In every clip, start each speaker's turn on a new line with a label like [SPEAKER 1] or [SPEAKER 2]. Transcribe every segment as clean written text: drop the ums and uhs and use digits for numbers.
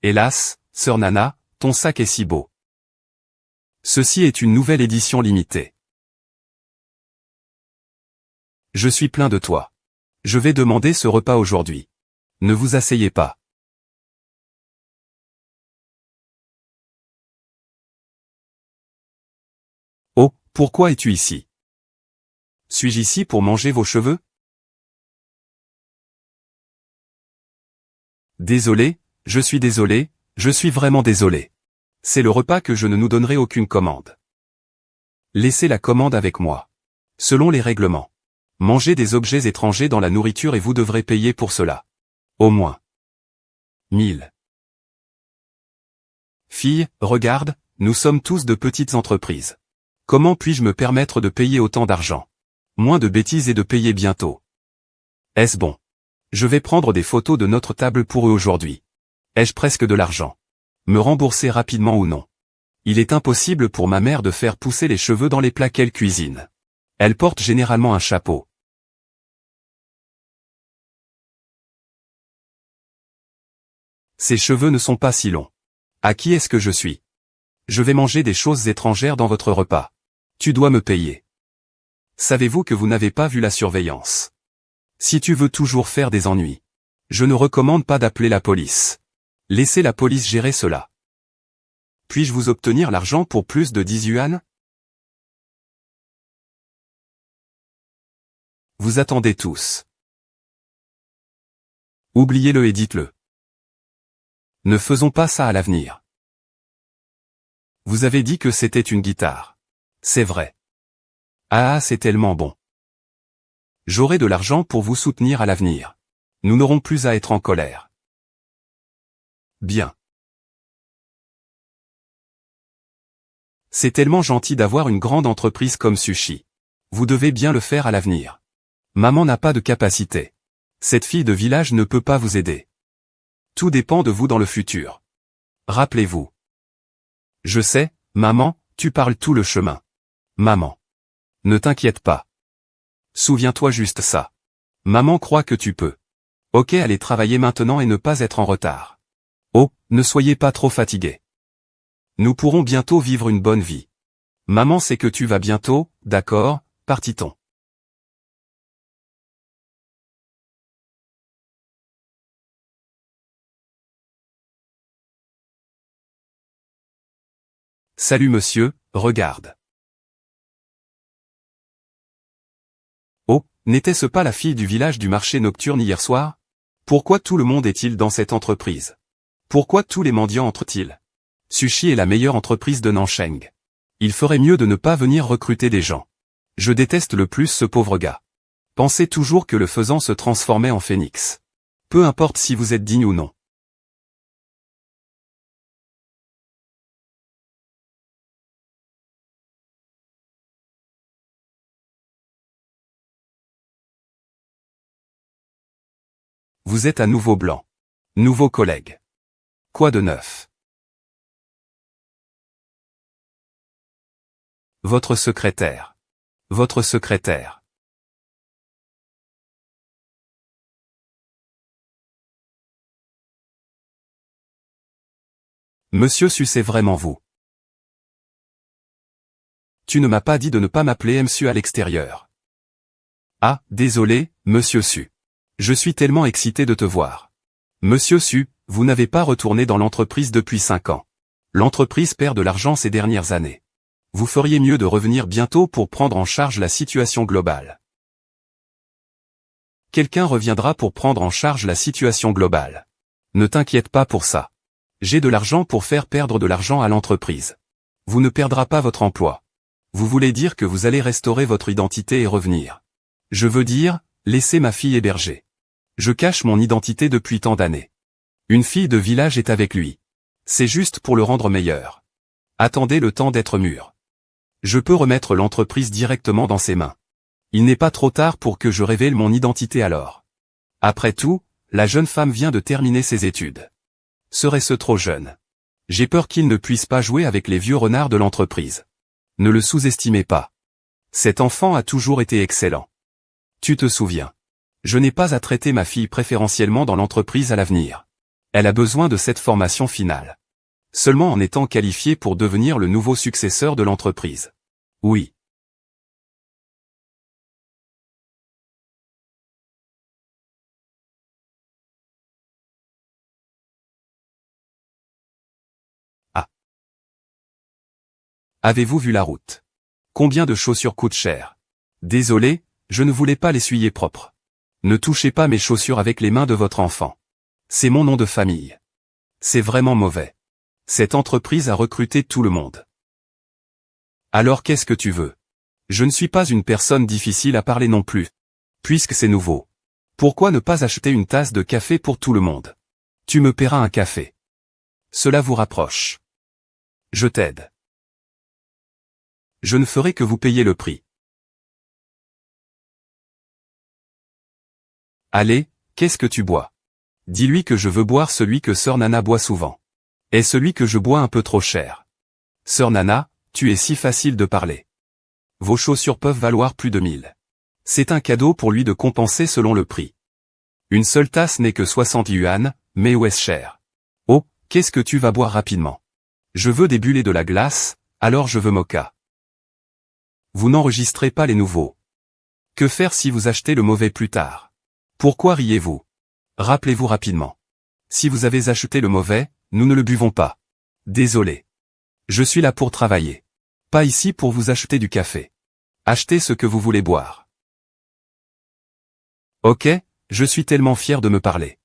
[SPEAKER 1] Hélas, sœur Nana, ton sac est si beau. Ceci est une nouvelle édition limitée. Je suis plein de toi. Je vais demander ce repas aujourd'hui. Ne vous asseyez pas. Oh, pourquoi es-tu ici? Suis-je ici pour manger vos cheveux? Désolé, je suis vraiment désolé. C'est le repas que je ne nous donnerai aucune commande. Laissez la commande avec moi. Selon les règlements. Mangez des objets étrangers dans la nourriture et vous devrez payer pour cela. Au moins 1000. Fille, regarde, nous sommes tous de petites entreprises. Comment puis-je me permettre de payer autant d'argent? Moins de bêtises et de payer bientôt. Est-ce bon? Je vais prendre des photos de notre table pour eux aujourd'hui. Ai-je presque de l'argent? Me rembourser rapidement ou non? Il est impossible pour ma mère de faire pousser les cheveux dans les plats qu'elle cuisine. Elle porte généralement un chapeau. Ses cheveux ne sont pas si longs. À qui est-ce que je suis? Je vais manger des choses étrangères dans votre repas. Tu dois me payer. Savez-vous que vous n'avez pas vu la surveillance? Si tu veux toujours faire des ennuis, je ne recommande pas d'appeler la police. Laissez la police gérer cela. Puis-je vous obtenir l'argent pour plus de 10 yuan? Vous attendez tous. Oubliez-le et dites-le. Ne faisons pas ça à l'avenir. Vous avez dit que c'était une guitare. C'est vrai. Ah, c'est tellement bon. J'aurai de l'argent pour vous soutenir à l'avenir. Nous n'aurons plus à être en colère. Bien. C'est tellement gentil d'avoir une grande entreprise comme Sushi. Vous devez bien le faire à l'avenir. Maman n'a pas de capacité. Cette fille de village ne peut pas vous aider. Tout dépend de vous dans le futur. Rappelez-vous. Je sais, maman, tu parles tout le chemin. Maman. Ne t'inquiète pas. Souviens-toi juste ça. Maman croit que tu peux. Ok, allez travailler maintenant et ne pas être en retard. Oh, ne soyez pas trop fatigué. Nous pourrons bientôt vivre une bonne vie. Maman sait que tu vas bientôt, d'accord, partit-on. Salut monsieur, regarde. Oh, n'était-ce pas la fille du village du marché nocturne hier soir? Pourquoi tout le monde est-il dans cette entreprise? Pourquoi tous les mendiants entrent-ils? Sushi est la meilleure entreprise de Nancheng. Il ferait mieux de ne pas venir recruter des gens. Je déteste le plus ce pauvre gars. Pensez toujours que le faisan se transformait en phénix. Peu importe si vous êtes digne ou non. Vous êtes à nouveau blanc. Nouveau collègue. Quoi de neuf? Votre secrétaire. Votre secrétaire. Monsieur Su, c'est vraiment vous. Tu ne m'as pas dit de ne pas m'appeler Monsieur à l'extérieur. Ah, désolé, Monsieur Su. Je suis tellement excité de te voir. Monsieur Su, vous n'avez pas retourné dans l'entreprise depuis 5 ans. L'entreprise perd de l'argent ces dernières années. Vous feriez mieux de revenir bientôt pour prendre en charge la situation globale. Quelqu'un reviendra pour prendre en charge la situation globale. Ne t'inquiète pas pour ça. J'ai de l'argent pour faire perdre de l'argent à l'entreprise. Vous ne perdrez pas votre emploi. Vous voulez dire que vous allez restaurer votre identité et revenir. Je veux dire, laissez ma fille héberger. Je cache mon identité depuis tant d'années. Une fille de village est avec lui. C'est juste pour le rendre meilleur. Attendez le temps d'être mûr. Je peux remettre l'entreprise directement dans ses mains. Il n'est pas trop tard pour que je révèle mon identité alors. Après tout, la jeune femme vient de terminer ses études. Serait-ce trop jeune? J'ai peur qu'il ne puisse pas jouer avec les vieux renards de l'entreprise. Ne le sous-estimez pas. Cet enfant a toujours été excellent. Tu te souviens. Je n'ai pas à traiter ma fille préférentiellement dans l'entreprise à l'avenir. Elle a besoin de cette formation finale. Seulement en étant qualifiée pour devenir le nouveau successeur de l'entreprise. Oui. Ah. Avez-vous vu la route? Combien de chaussures coûtent cher? Désolé, je ne voulais pas l'essuyer propre. Ne touchez pas mes chaussures avec les mains de votre enfant. C'est mon nom de famille. C'est vraiment mauvais. Cette entreprise a recruté tout le monde. Alors qu'est-ce que tu veux? Je ne suis pas une personne difficile à parler non plus. Puisque c'est nouveau. Pourquoi ne pas acheter une tasse de café pour tout le monde? Tu me paieras un café. Cela vous rapproche. Je t'aide. Je ne ferai que vous payer le prix. Allez, qu'est-ce que tu bois? Dis-lui que je veux boire celui que Sœur Nana boit souvent. Et celui que je bois un peu trop cher. Sœur Nana, tu es si facile de parler. Vos chaussures peuvent valoir plus de 1000. C'est un cadeau pour lui de compenser selon le prix. Une seule tasse n'est que 60 yuan, mais où est-ce cher? Oh, qu'est-ce que tu vas boire rapidement? Je veux des bulles et de la glace, alors je veux mocha. Vous n'enregistrez pas les nouveaux. Que faire si vous achetez le mauvais plus tard? Pourquoi riez-vous? Rappelez-vous rapidement. Si vous avez acheté le mauvais, nous ne le buvons pas. Désolé. Je suis là pour travailler. Pas ici pour vous acheter du café. Achetez ce que vous voulez boire. Ok, je suis tellement fier de me parler.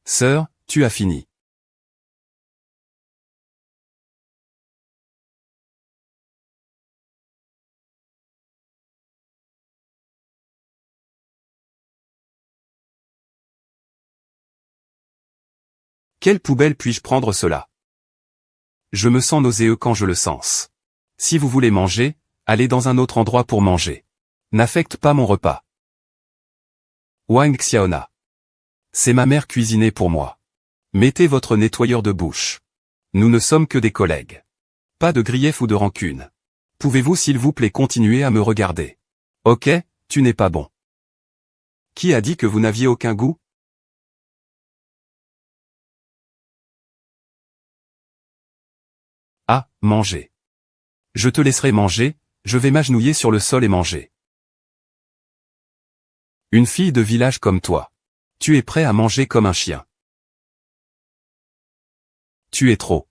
[SPEAKER 1] Sœur, tu as fini. Quelle poubelle puis-je prendre cela? Je me sens nauséeux quand je le sens. Si vous voulez manger, allez dans un autre endroit pour manger. N'affecte pas mon repas. Wang Xiaona. C'est ma mère cuisinée pour moi. Mettez votre nettoyeur de bouche. Nous ne sommes que des collègues. Pas de grief ou de rancune. Pouvez-vous s'il vous plaît continuer à me regarder? Ok, tu n'es pas bon. Qui a dit que vous n'aviez aucun goût? Ah, manger. Je te laisserai manger, je vais m'agenouiller sur le sol et manger. Une fille de village comme toi. Tu es prêt à manger comme un chien. Tu es trop.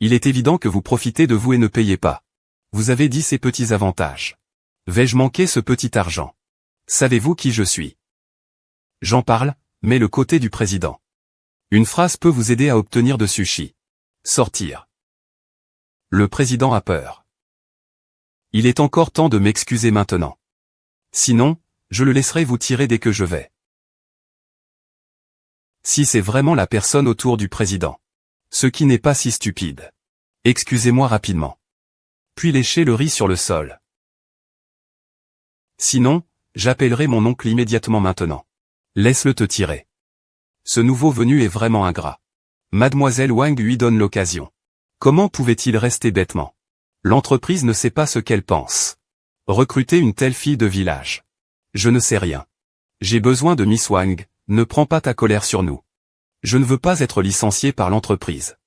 [SPEAKER 1] Il est évident que vous profitez de vous et ne payez pas. Vous avez dit ces petits avantages. Vais-je manquer ce petit argent? Savez-vous qui je suis? J'en parle, mais le côté du président. Une phrase peut vous aider à obtenir de sushi. Sortir. Le président a peur. Il est encore temps de m'excuser maintenant. Sinon, je le laisserai vous tirer dès que je vais. Si c'est vraiment la personne autour du président. Ce qui n'est pas si stupide. Excusez-moi rapidement. Puis léchez le riz sur le sol. Sinon, j'appellerai mon oncle immédiatement maintenant. Laisse-le te tirer. Ce nouveau venu est vraiment ingrat. Mademoiselle Wang lui donne l'occasion. Comment pouvait-il rester bêtement? L'entreprise ne sait pas ce qu'elle pense. Recruter une telle fille de village. Je ne sais rien. J'ai besoin de Miss Wang, ne prends pas ta colère sur nous. Je ne veux pas être licencié par l'entreprise.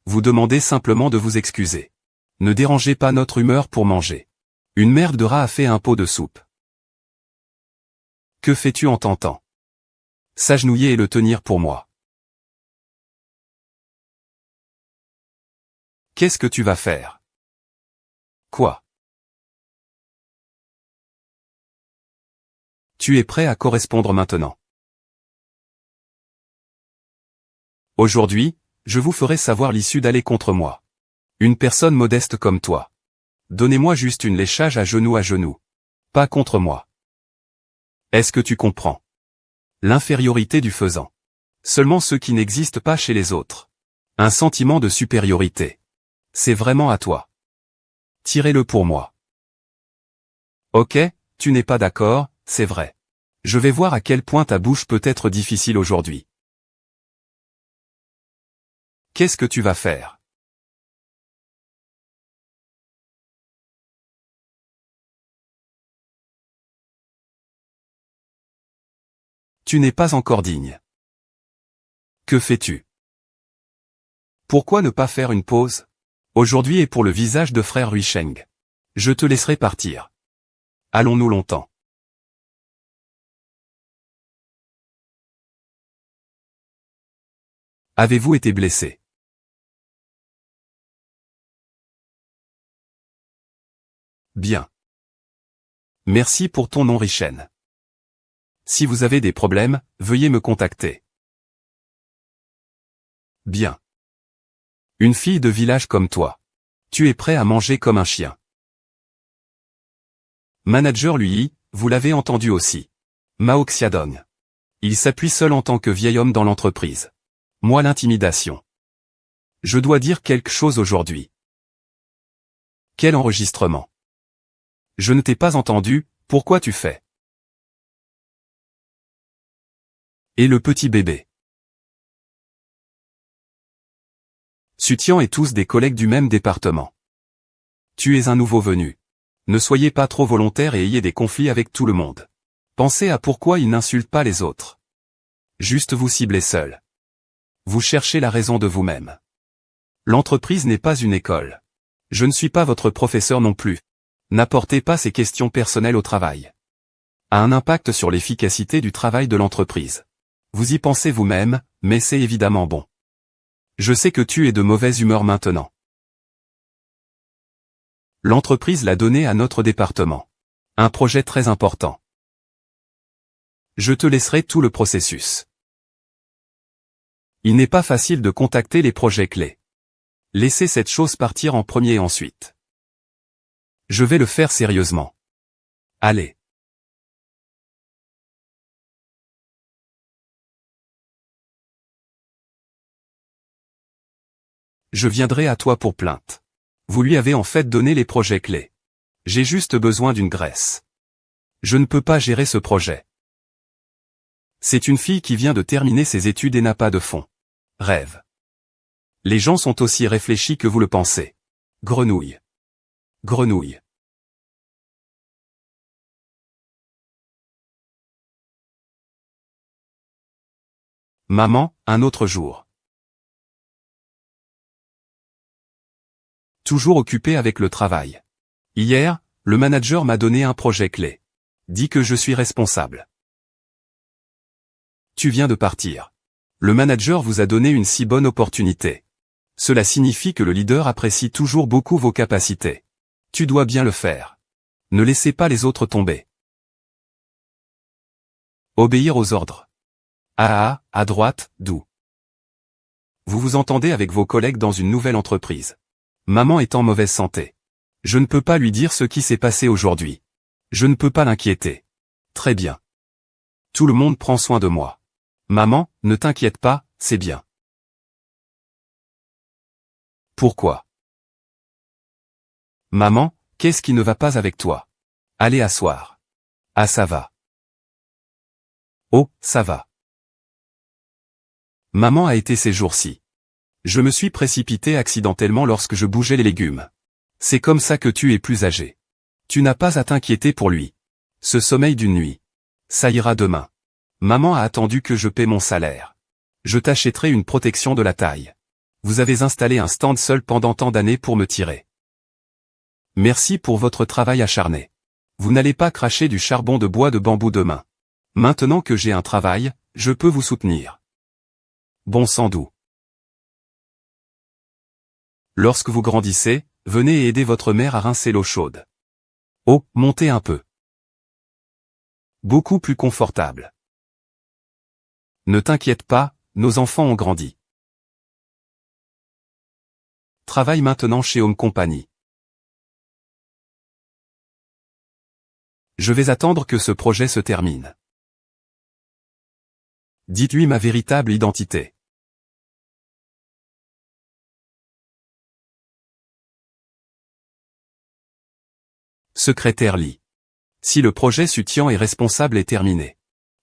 [SPEAKER 1] Vous demandez simplement de vous excuser. Ne dérangez pas notre humeur pour manger. Une merde de rat a fait un pot de soupe. Que fais-tu en tentant? S'agenouiller et le tenir pour moi. Qu'est-ce que tu vas faire? Quoi? Tu es prêt à correspondre maintenant. Aujourd'hui, je vous ferai savoir l'issue d'aller contre moi. Une personne modeste comme toi. Donnez-moi juste une léchage à genoux. Pas contre moi. Est-ce que tu comprends? L'infériorité du faisant. Seulement ceux qui n'existent pas chez les autres. Un sentiment de supériorité. C'est vraiment à toi. Tirez-le pour moi. Ok, tu n'es pas d'accord, c'est vrai. Je vais voir à quel point ta bouche peut être difficile aujourd'hui. Qu'est-ce que tu vas faire? Tu n'es pas encore digne. Que fais-tu? Pourquoi ne pas faire une pause? Aujourd'hui est pour le visage de frère Ruisheng. Je te laisserai partir. Allons-nous longtemps? Avez-vous été blessé? Bien. Merci pour ton nom Richen. Si vous avez des problèmes, veuillez me contacter. Bien. Une fille de village comme toi. Tu es prêt à manger comme un chien. Manager lui, vous l'avez entendu aussi. Mao Xiaodong. Il s'appuie seul en tant que vieil homme dans l'entreprise. Moi l'intimidation. Je dois dire quelque chose aujourd'hui. Quel enregistrement? Je ne t'ai pas entendu, pourquoi tu fais? Et le petit bébé? Sutian et tous des collègues du même département. Tu es un nouveau venu. Ne soyez pas trop volontaire et ayez des conflits avec tout le monde. Pensez à pourquoi il n'insulte pas les autres. Juste vous ciblez seul. Vous cherchez la raison de vous-même. L'entreprise n'est pas une école. Je ne suis pas votre professeur non plus. N'apportez pas ces questions personnelles au travail. A un impact sur l'efficacité du travail de l'entreprise. Vous y pensez vous-même, mais c'est évidemment bon. Je sais que tu es de mauvaise humeur maintenant. L'entreprise l'a donné à notre département. Un projet très important. Je te laisserai tout le processus. Il n'est pas facile de contacter les projets clés. Laissez cette chose partir en premier ensuite. Je vais le faire sérieusement. Allez. Je viendrai à toi pour plainte. Vous lui avez en fait donné les projets clés. J'ai juste besoin d'une graisse. Je ne peux pas gérer ce projet. C'est une fille qui vient de terminer ses études et n'a pas de fonds. Rêve. Les gens sont aussi réfléchis que vous le pensez. Grenouille. Grenouille. Maman, un autre jour. Toujours occupé avec le travail. Hier, le manager m'a donné un projet clé. Dit que je suis responsable. Tu viens de partir. Le manager vous a donné une si bonne opportunité. Cela signifie que le leader apprécie toujours beaucoup vos capacités. Tu dois bien le faire. Ne laissez pas les autres tomber. Obéir aux ordres. À droite, d'où? Vous vous entendez avec vos collègues dans une nouvelle entreprise. Maman est en mauvaise santé. Je ne peux pas lui dire ce qui s'est passé aujourd'hui. Je ne peux pas l'inquiéter. Très bien. Tout le monde prend soin de moi. Maman, ne t'inquiète pas, c'est bien. Pourquoi? Maman, qu'est-ce qui ne va pas avec toi? Allez asseoir. Ah ça va. Oh, ça va. Maman a été ces jours-ci. Je me suis précipité accidentellement lorsque je bougeais les légumes. C'est comme ça que tu es plus âgé. Tu n'as pas à t'inquiéter pour lui. Ce sommeil d'une nuit. Ça ira demain. Maman a attendu que je paie mon salaire. Je t'achèterai une protection de la taille. Vous avez installé un stand seul pendant tant d'années pour me tirer. Merci pour votre travail acharné. Vous n'allez pas cracher du charbon de bois de bambou demain. Maintenant que j'ai un travail, je peux vous soutenir. Bon sang doux. Lorsque vous grandissez, venez aider votre mère à rincer l'eau chaude. Oh, montez un peu. Beaucoup plus confortable. Ne t'inquiète pas, nos enfants ont grandi. Travaille maintenant chez Home Company. Je vais attendre que ce projet se termine. Dites-lui ma véritable identité. Secrétaire Lee. Si le projet Sutian est responsable est terminé.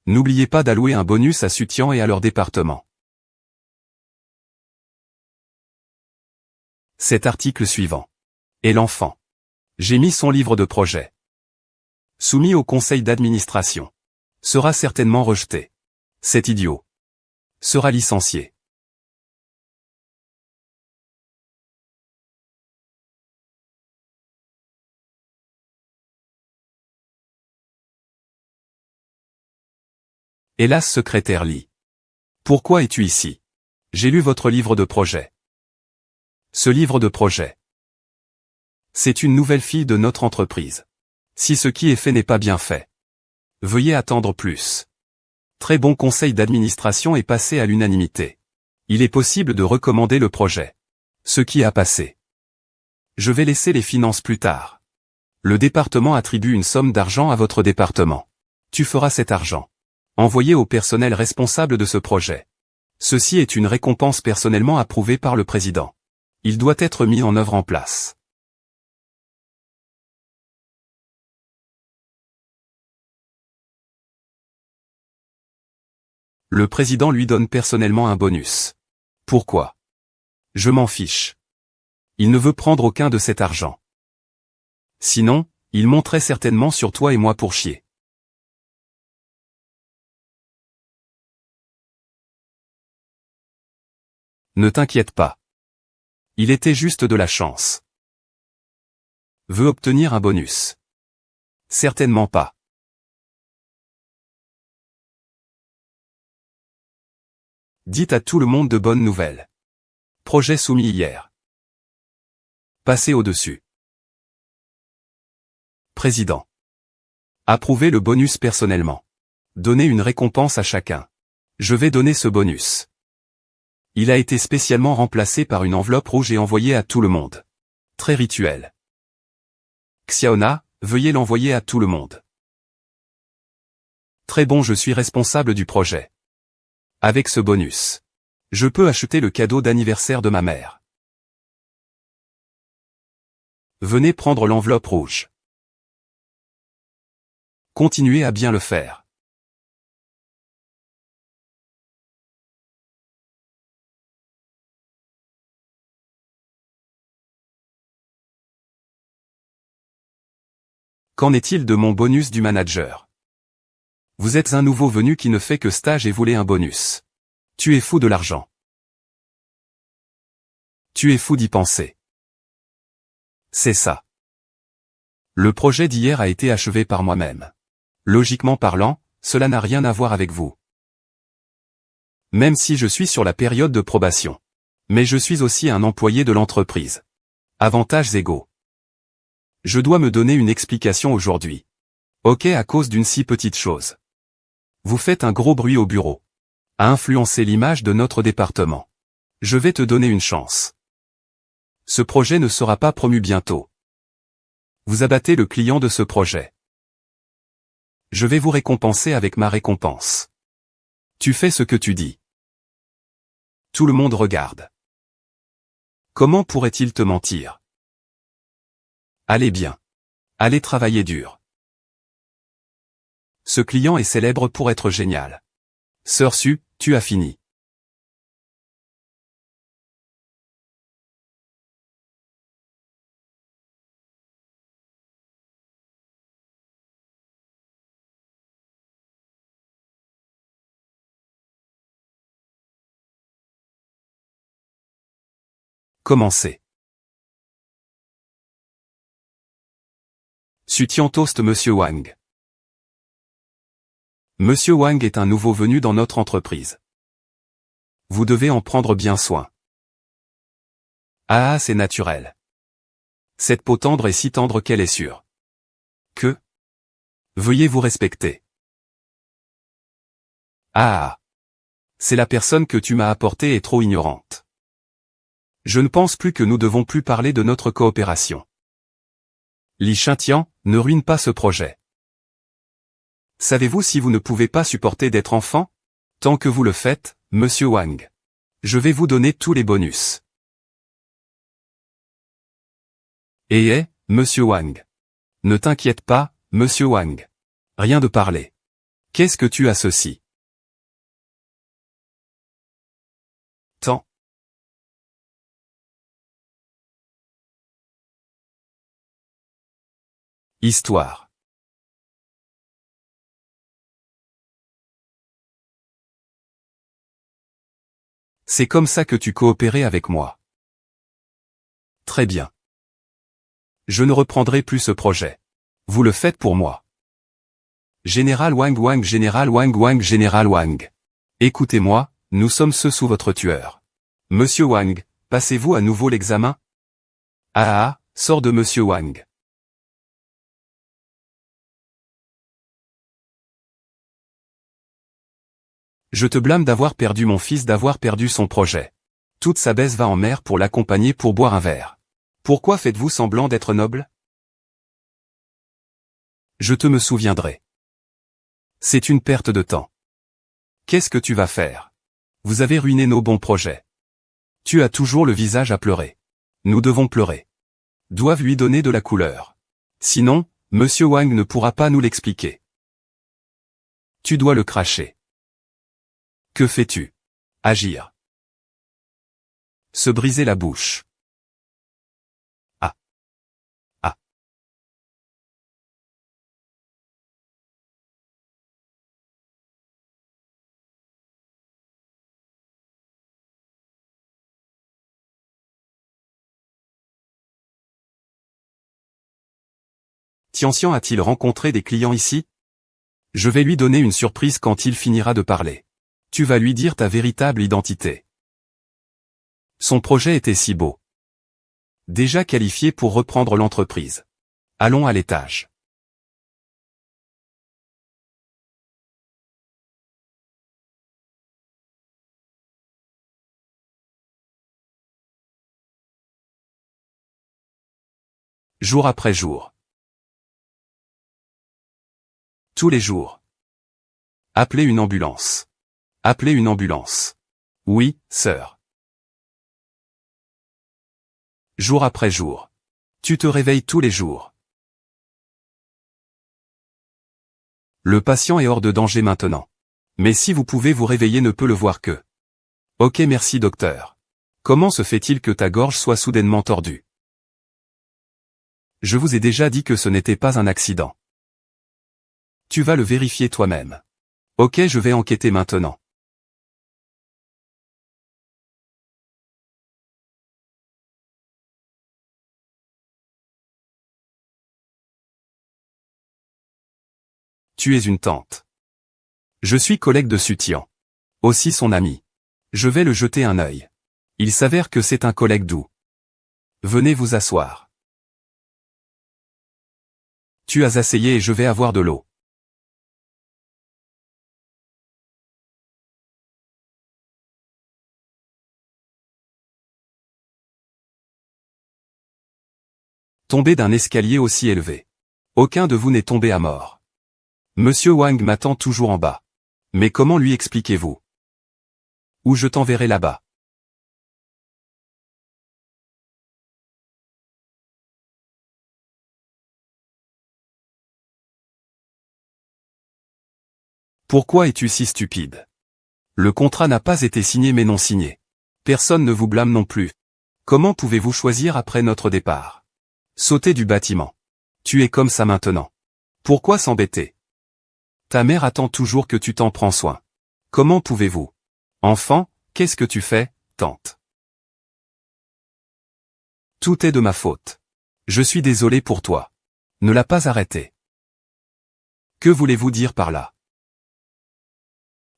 [SPEAKER 1] N'oubliez pas d'allouer un bonus à Sutian et à leur département. Cet article suivant. Et l'enfant. J'ai mis son livre de projet. Soumis au conseil d'administration. Sera certainement rejeté. C'est idiot. sera licencié. Hélas, secrétaire Lee. Pourquoi es-tu ici? J'ai lu votre livre de projet. Ce livre de projet. C'est une nouvelle fille de notre entreprise. Si ce qui est fait n'est pas bien fait, veuillez attendre plus. Très bon conseil d'administration est passé à l'unanimité. Il est possible de recommander le projet. Ce qui a passé. Je vais laisser les finances plus tard. Le département attribue une somme d'argent à votre département. Tu feras cet argent envoyé au personnel responsable de ce projet. Ceci est une récompense personnellement approuvée par le président. Il doit être mis en œuvre en place. Le président lui donne personnellement un bonus. Pourquoi? Je m'en fiche. Il ne veut prendre aucun de cet argent. Sinon, il monterait certainement sur toi et moi pour chier. Ne t'inquiète pas. Il était juste de la chance. Veut obtenir un bonus. Certainement pas. Dites à tout le monde de bonnes nouvelles. Projet soumis hier. Passez au-dessus. Président. Approuvez le bonus personnellement. Donnez une récompense à chacun. Je vais donner ce bonus. Il a été spécialement remplacé par une enveloppe rouge et envoyé à tout le monde. Très rituel. Xiaona, veuillez l'envoyer à tout le monde. Très bon, je suis responsable du projet. Avec ce bonus, je peux acheter le cadeau d'anniversaire de ma mère. Venez prendre l'enveloppe rouge. Continuez à bien le faire. Qu'en est-il de mon bonus du manager? Vous êtes un nouveau venu qui ne fait que stage et voulez un bonus. Tu es fou de l'argent. Tu es fou d'y penser. C'est ça. Le projet d'hier a été achevé par moi-même. Logiquement parlant, cela n'a rien à voir avec vous. Même si je suis sur la période de probation. Mais je suis aussi un employé de l'entreprise. Avantages égaux. Je dois me donner une explication aujourd'hui. Ok, à cause d'une si petite chose. Vous faites un gros bruit au bureau. À influencer l'image de notre département. Je vais te donner une chance. Ce projet ne sera pas promu bientôt. Vous abattez le client de ce projet. Je vais vous récompenser avec ma récompense. Tu fais ce que tu dis. Tout le monde regarde. Comment pourrait-il te mentir? Allez bien. Allez travailler dur. Ce client est célèbre pour être génial. Sœur Su, tu as fini. Commencez. Sutian toast Monsieur Wang. Monsieur Wang est un nouveau venu dans notre entreprise. Vous devez en prendre bien soin. Ah, c'est naturel. Cette peau tendre est si tendre qu'elle est sûre. Que? Veuillez vous respecter. Ah. C'est la personne que tu m'as apportée est trop ignorante. Je ne pense plus que nous devons plus parler de notre coopération. Li Shintian, ne ruine pas ce projet. Savez-vous si vous ne pouvez pas supporter d'être enfant? Tant que vous le faites, Monsieur Wang. Je vais vous donner tous les bonus. Monsieur Wang. Ne t'inquiète pas, Monsieur Wang. Rien de parler. Qu'est-ce que tu as ceci? Tant. Histoire. C'est comme ça que tu coopérais avec moi. Très bien. Je ne reprendrai plus ce projet. Vous le faites pour moi. Général Wang Wang, Général Wang Wang, Général Wang. Écoutez-moi, nous sommes ceux sous votre tueur. Monsieur Wang, passez-vous à nouveau l'examen? Ah, sort de Monsieur Wang. Je te blâme d'avoir perdu mon fils, d'avoir perdu son projet. Toute sa baisse va en mer pour l'accompagner pour boire un verre. Pourquoi faites-vous semblant d'être noble? Je te me souviendrai. C'est une perte de temps. Qu'est-ce que tu vas faire? Vous avez ruiné nos bons projets. Tu as toujours le visage à pleurer. Nous devons pleurer. Doivent lui donner de la couleur. Sinon, Monsieur Wang ne pourra pas nous l'expliquer. Tu dois le cracher. Que fais-tu? Agir. Se briser la bouche. Ah. Ah. Tianxian a-t-il rencontré des clients ici? Je vais lui donner une surprise quand il finira de parler. Tu vas lui dire ta véritable identité. Son projet était si beau. Déjà qualifié pour reprendre l'entreprise. Allons à l'étage. Jour après jour. Tous les jours. Appelez une ambulance. Appelez une ambulance. Oui, sœur. Jour après jour. Tu te réveilles tous les jours. Le patient est hors de danger maintenant. Mais si vous pouvez vous réveiller, ne peut le voir que. Ok, merci docteur. Comment se fait-il que ta gorge soit soudainement tordue? Je vous ai déjà dit que ce n'était pas un accident. Tu vas le vérifier toi-même. Ok, je vais enquêter maintenant. Tu es une tante. Je suis collègue de Sutian. Aussi son ami. Je vais le jeter un œil. Il s'avère que c'est un collègue doux. Venez vous asseoir. Tu as essayé et je vais avoir de l'eau. Tomber d'un escalier aussi élevé. Aucun de vous n'est tombé à mort. Monsieur Wang m'attend toujours en bas. Mais comment lui expliquez-vous? Ou je t'enverrai là-bas. Pourquoi es-tu si stupide? Le contrat n'a pas été signé mais non signé. Personne ne vous blâme non plus. Comment pouvez-vous choisir après notre départ? Sauter du bâtiment. Tu es comme ça maintenant. Pourquoi s'embêter? Ta mère attend toujours que tu t'en prends soin. Comment pouvez-vous? Enfant, qu'est-ce que tu fais, tante? Tout est de ma faute. Je suis désolé pour toi. Ne l'as pas arrêté. Que voulez-vous dire par là?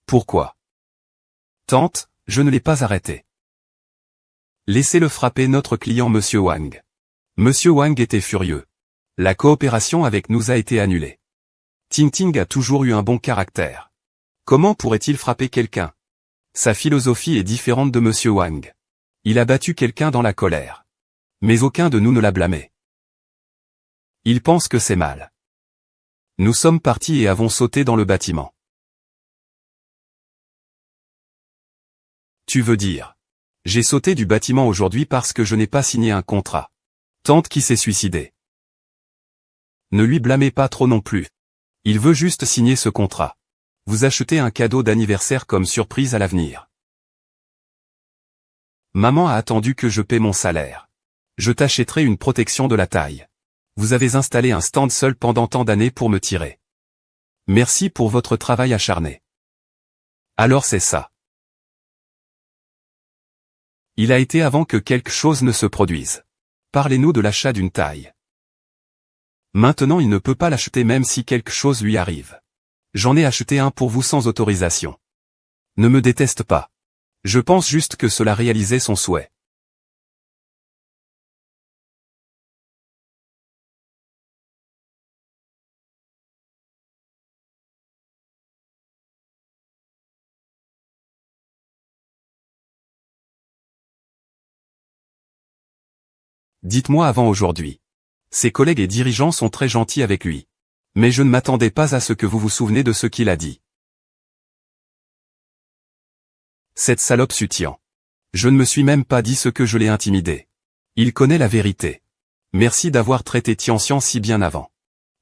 [SPEAKER 1] Pourquoi? Tante, je ne l'ai pas arrêté. Laissez-le frapper notre client Monsieur Wang. Monsieur Wang était furieux. La coopération avec nous a été annulée. Ting a toujours eu un bon caractère. Comment pourrait-il frapper quelqu'un? Sa philosophie est différente de Monsieur Wang. Il a battu quelqu'un dans la colère. Mais aucun de nous ne l'a blâmé. Il pense que c'est mal. Nous sommes partis et avons sauté dans le bâtiment. Tu veux dire? J'ai sauté du bâtiment aujourd'hui parce que je n'ai pas signé un contrat. Tante qui s'est suicidée. Ne lui blâmez pas trop non plus. Il veut juste signer ce contrat. Vous achetez un cadeau d'anniversaire comme surprise à l'avenir. Maman a attendu que je paie mon salaire. Je t'achèterai une protection de la taille. Vous avez installé un stand seul pendant tant d'années pour me tirer. Merci pour votre travail acharné. Alors c'est ça. Il a été avant que quelque chose ne se produise. Parlez-nous de l'achat d'une taille. Maintenant il ne peut pas l'acheter même si quelque chose lui arrive. J'en ai acheté un pour vous sans autorisation. Ne me déteste pas. Je pense juste que cela réalisait son souhait. Dites-moi avant aujourd'hui. Ses collègues et dirigeants sont très gentils avec lui. Mais je ne m'attendais pas à ce que vous vous souvenez de ce qu'il a dit. Cette salope Sutian. Je ne me suis même pas dit ce que je l'ai intimidé. Il connaît la vérité. Merci d'avoir traité Tianxian si bien avant.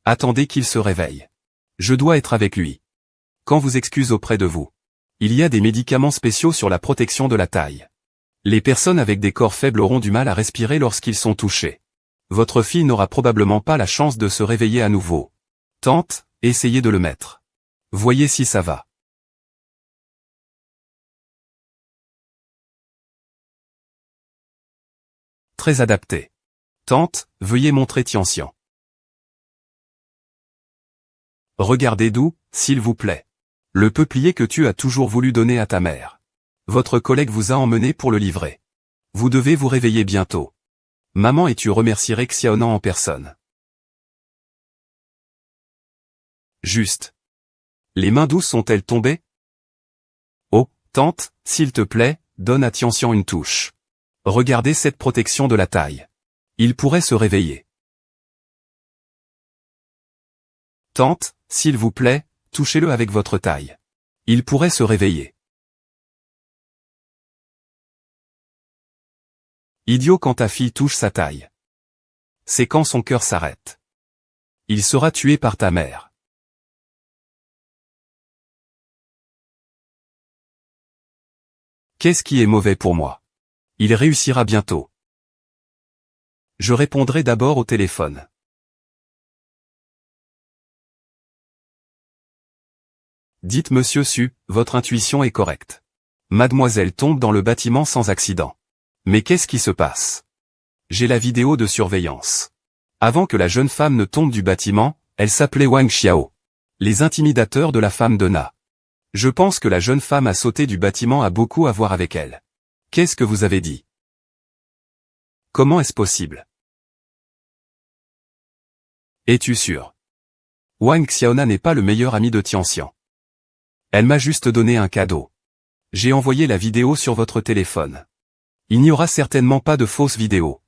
[SPEAKER 1] Attendez qu'il se réveille. Je dois être avec lui. Quand vous excuse auprès de vous. Il y a des médicaments spéciaux sur la protection de la taille. Les personnes avec des corps faibles auront du mal à respirer lorsqu'ils sont touchés. Votre fille n'aura probablement pas la chance de se réveiller à nouveau. Tente, essayez de le mettre. Voyez si ça va. Très adapté. Tante, veuillez montrer Tianxian. Regardez d'où, s'il vous plaît. Le peuplier que tu as toujours voulu donner à ta mère. Votre collègue vous a emmené pour le livrer. Vous devez vous réveiller bientôt. Maman et tu remercierais Xiaonan en personne. Juste. Les mains douces sont-elles tombées? Oh, tante, s'il te plaît, donne à Tianxian une touche. Regardez cette protection de la taille. Il pourrait se réveiller. Tante, s'il vous plaît, touchez-le avec votre taille. Il pourrait se réveiller. Idiot quand ta fille touche sa taille. C'est quand son cœur s'arrête. Il sera tué par ta mère. Qu'est-ce qui est mauvais pour moi? Il réussira bientôt. Je répondrai d'abord au téléphone. Dites Monsieur Su, votre intuition est correcte. Mademoiselle tombe dans le bâtiment sans accident. Mais qu'est-ce qui se passe? J'ai la vidéo de surveillance. Avant que la jeune femme ne tombe du bâtiment, elle s'appelait Wang Xiao. Les intimidateurs de la femme de Na. Je pense que la jeune femme a sauté du bâtiment a beaucoup à voir avec elle. Qu'est-ce que vous avez dit? Comment est-ce possible? Es-tu sûr? Wang Xiaona n'est pas le meilleur ami de Tianxian. Elle m'a juste donné un cadeau. J'ai envoyé la vidéo sur votre téléphone. Il n'y aura certainement pas de fausse vidéo.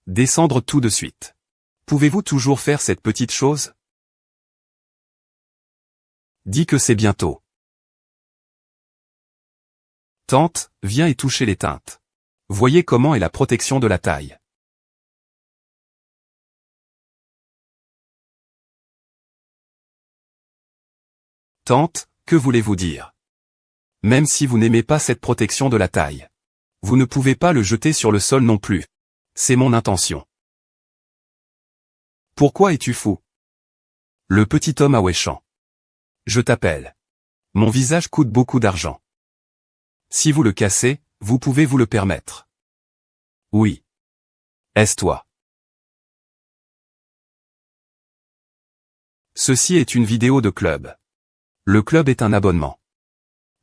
[SPEAKER 1] Descendre tout de suite. Pouvez-vous toujours faire cette petite chose? Dis que c'est bientôt. Tante, viens et toucher les teintes. Voyez comment est la protection de la taille. Tante, que voulez-vous dire? Même si vous n'aimez pas cette protection de la taille. Vous ne pouvez pas le jeter sur le sol non plus. C'est mon intention. Pourquoi es-tu fou? Le petit homme à Weishan. Je t'appelle. Mon visage coûte beaucoup d'argent. Si vous le cassez, vous pouvez vous le permettre. Oui. Est-ce toi? Ceci est une vidéo de club. Le club est un abonnement.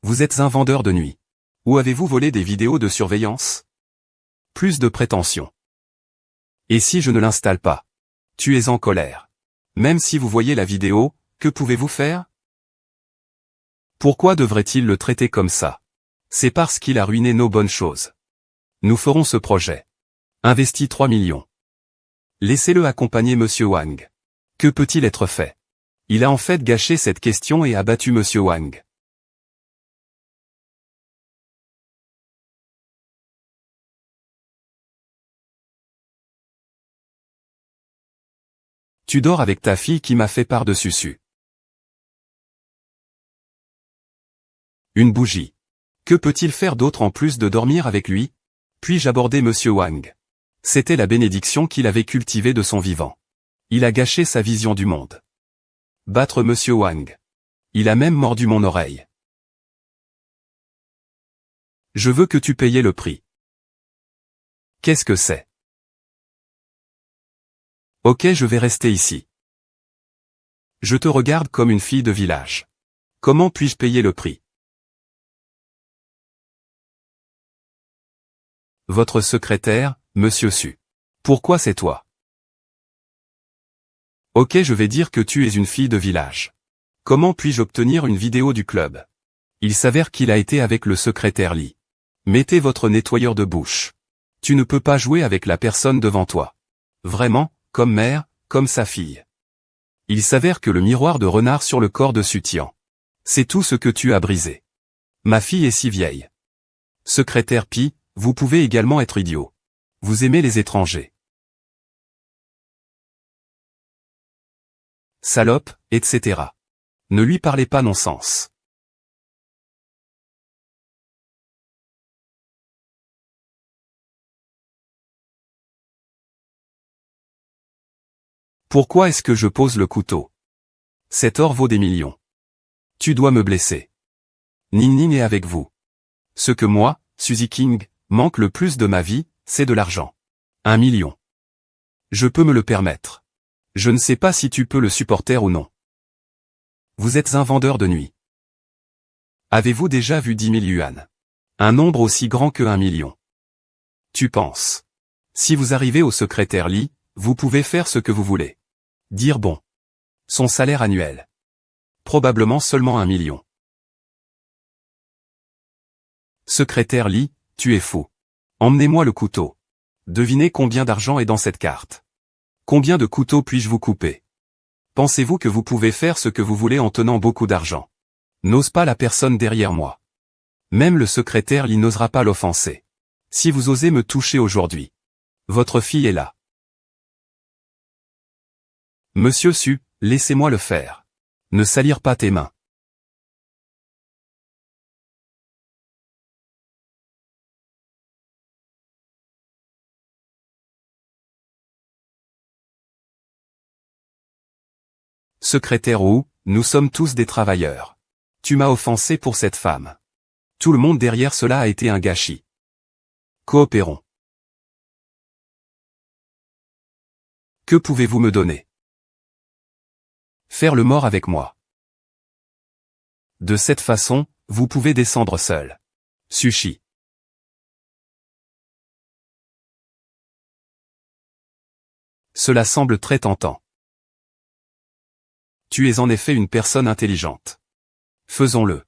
[SPEAKER 1] Vous êtes un vendeur de nuit. Où avez-vous volé des vidéos de surveillance? Plus de prétention. Et si je ne l'installe pas? Tu es en colère. Même si vous voyez la vidéo, que pouvez-vous faire? Pourquoi devrait-il le traiter comme ça? C'est parce qu'il a ruiné nos bonnes choses. Nous ferons ce projet. Investi 3 millions. Laissez-le accompagner Monsieur Wang. Que peut-il être fait? Il a en fait gâché cette question et a battu Monsieur Wang. Tu dors avec ta fille qui m'a fait par-dessus. Une bougie. Que peut-il faire d'autre en plus de dormir avec lui? Puis-je aborder Monsieur Wang? C'était la bénédiction qu'il avait cultivée de son vivant. Il a gâché sa vision du monde. Battre Monsieur Wang. Il a même mordu mon oreille. Je veux que tu payes le prix. Qu'est-ce que c'est? Ok, je vais rester ici. Je te regarde comme une fille de village. Comment puis-je payer le prix? Votre secrétaire, Monsieur Su. Pourquoi c'est toi? Ok, je vais dire que tu es une fille de village. Comment puis-je obtenir une vidéo du club? Il s'avère qu'il a été avec le secrétaire Lee. Mettez votre nettoyeur de bouche. Tu ne peux pas jouer avec la personne devant toi. Vraiment, comme mère, comme sa fille. Il s'avère que le miroir de renard sur le corps de Sutian. C'est tout ce que tu as brisé. Ma fille est si vieille. Secrétaire Pi, vous pouvez également être idiot. Vous aimez les étrangers. Salope, etc. Ne lui parlez pas non-sens. Pourquoi est-ce que je pose le couteau? Cet or vaut des millions. Tu dois me blesser. Ning est avec vous. Ce que moi, Suzy King, manque le plus de ma vie, c'est de l'argent. 1 million. Je peux me le permettre. Je ne sais pas si tu peux le supporter ou non. Vous êtes un vendeur de nuit. Avez-vous déjà vu 10 000 yuan? Un nombre aussi grand que 1 million. Tu penses. Si vous arrivez au secrétaire Lee, vous pouvez faire ce que vous voulez. Dire bon. Son salaire annuel. Probablement seulement 1 million. Secrétaire Lee, tu es fou. Emmenez-moi le couteau. Devinez combien d'argent est dans cette carte. Combien de couteaux puis-je vous couper? Pensez-vous que vous pouvez faire ce que vous voulez en tenant beaucoup d'argent? N'ose pas la personne derrière moi. Même le secrétaire Lee n'osera pas l'offenser. Si vous osez me toucher aujourd'hui. Votre fille est là. Monsieur Su, laissez-moi le faire. Ne salir pas tes mains. Secrétaire Wu, nous sommes tous des travailleurs. Tu m'as offensé pour cette femme. Tout le monde derrière cela a été un gâchis. Coopérons. Que pouvez-vous me donner? Faire le mort avec moi. De cette façon, vous pouvez descendre seul. Sushi. Cela semble très tentant. Tu es en effet une personne intelligente. Faisons-le.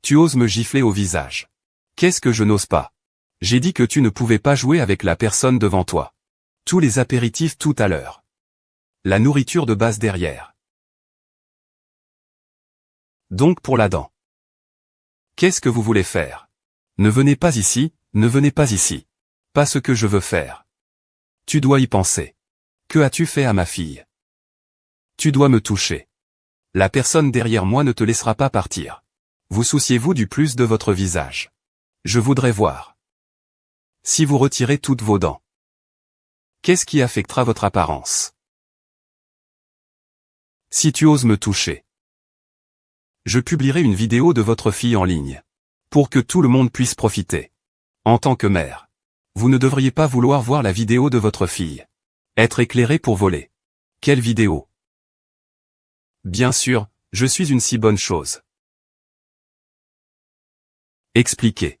[SPEAKER 1] Tu oses me gifler au visage. Qu'est-ce que je n'ose pas? J'ai dit que tu ne pouvais pas jouer avec la personne devant toi. Tous les apéritifs tout à l'heure. La nourriture de base derrière. Donc pour la dent. Qu'est-ce que vous voulez faire? Ne venez pas ici, ne venez pas ici. Pas ce que je veux faire. Tu dois y penser. Que as-tu fait à ma fille? Tu dois me toucher. La personne derrière moi ne te laissera pas partir. Vous souciez-vous du plus de votre visage? Je voudrais voir. Si vous retirez toutes vos dents. Qu'est-ce qui affectera votre apparence? Si tu oses me toucher. Je publierai une vidéo de votre fille en ligne. Pour que tout le monde puisse profiter. En tant que mère. Vous ne devriez pas vouloir voir la vidéo de votre fille. Être éclairé pour voler. Quelle vidéo? Bien sûr, je suis une si bonne chose. Expliquez.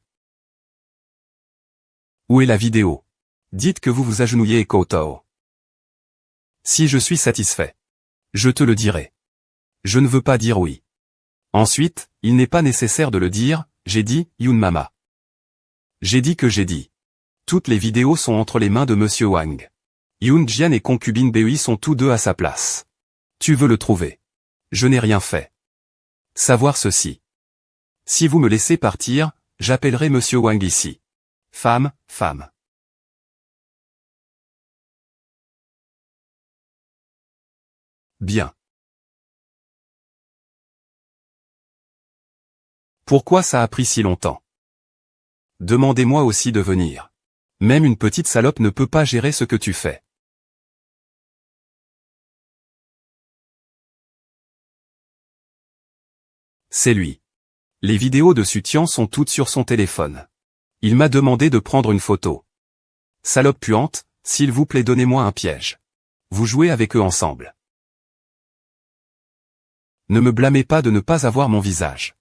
[SPEAKER 1] Où est la vidéo? Dites que vous vous agenouillez et kowtow. Si je suis satisfait. Je te le dirai. Je ne veux pas dire oui. Ensuite, il n'est pas nécessaire de le dire, j'ai dit, Yun Mama. J'ai dit que j'ai dit. Toutes les vidéos sont entre les mains de Monsieur Wang. Yun Jian et concubine Bui sont tous deux à sa place. Tu veux le trouver. Je n'ai rien fait. Savoir ceci. Si vous me laissez partir, j'appellerai Monsieur Wang ici. Femme, femme. Bien. Pourquoi ça a pris si longtemps? Demandez-moi aussi de venir. Même une petite salope ne peut pas gérer ce que tu fais. C'est lui. Les vidéos de Sutian sont toutes sur son téléphone. Il m'a demandé de prendre une photo. Salope puante, s'il vous plaît donnez-moi un piège. Vous jouez avec eux ensemble. Ne me blâmez pas de ne pas avoir mon visage.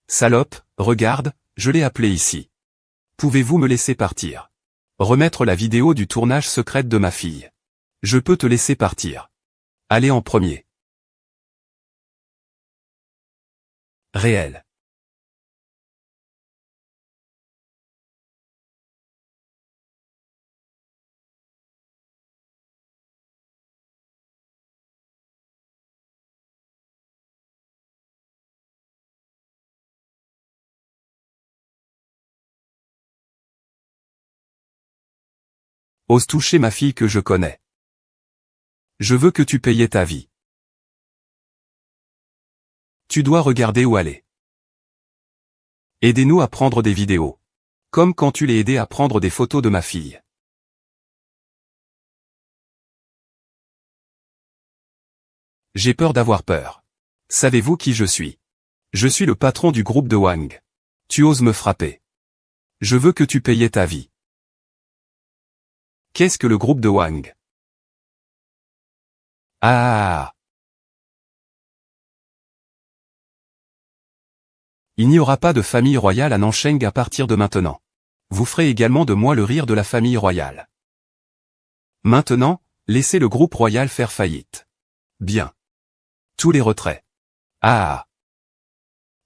[SPEAKER 1] Salope, regarde, je l'ai appelé ici. Pouvez-vous me laisser partir? Remettre la vidéo du tournage secrète de ma fille. Je peux te laisser partir. Allez en premier. Réel. Ose toucher ma fille que je connais. Je veux que tu payes ta vie. Tu dois regarder où aller. Aidez-nous à prendre des vidéos. Comme quand tu l'as aidé à prendre des photos de ma fille. J'ai peur d'avoir peur. Savez-vous qui je suis? Je suis le patron du groupe de Wang. Tu oses me frapper. Je veux que tu payes ta vie. Qu'est-ce que le groupe de Wang? Ah. Il n'y aura pas de famille royale à Nansheng à partir de maintenant. Vous ferez également de moi le rire de la famille royale. Maintenant, laissez le groupe royal faire faillite. Bien. Tous les retraits. Ah.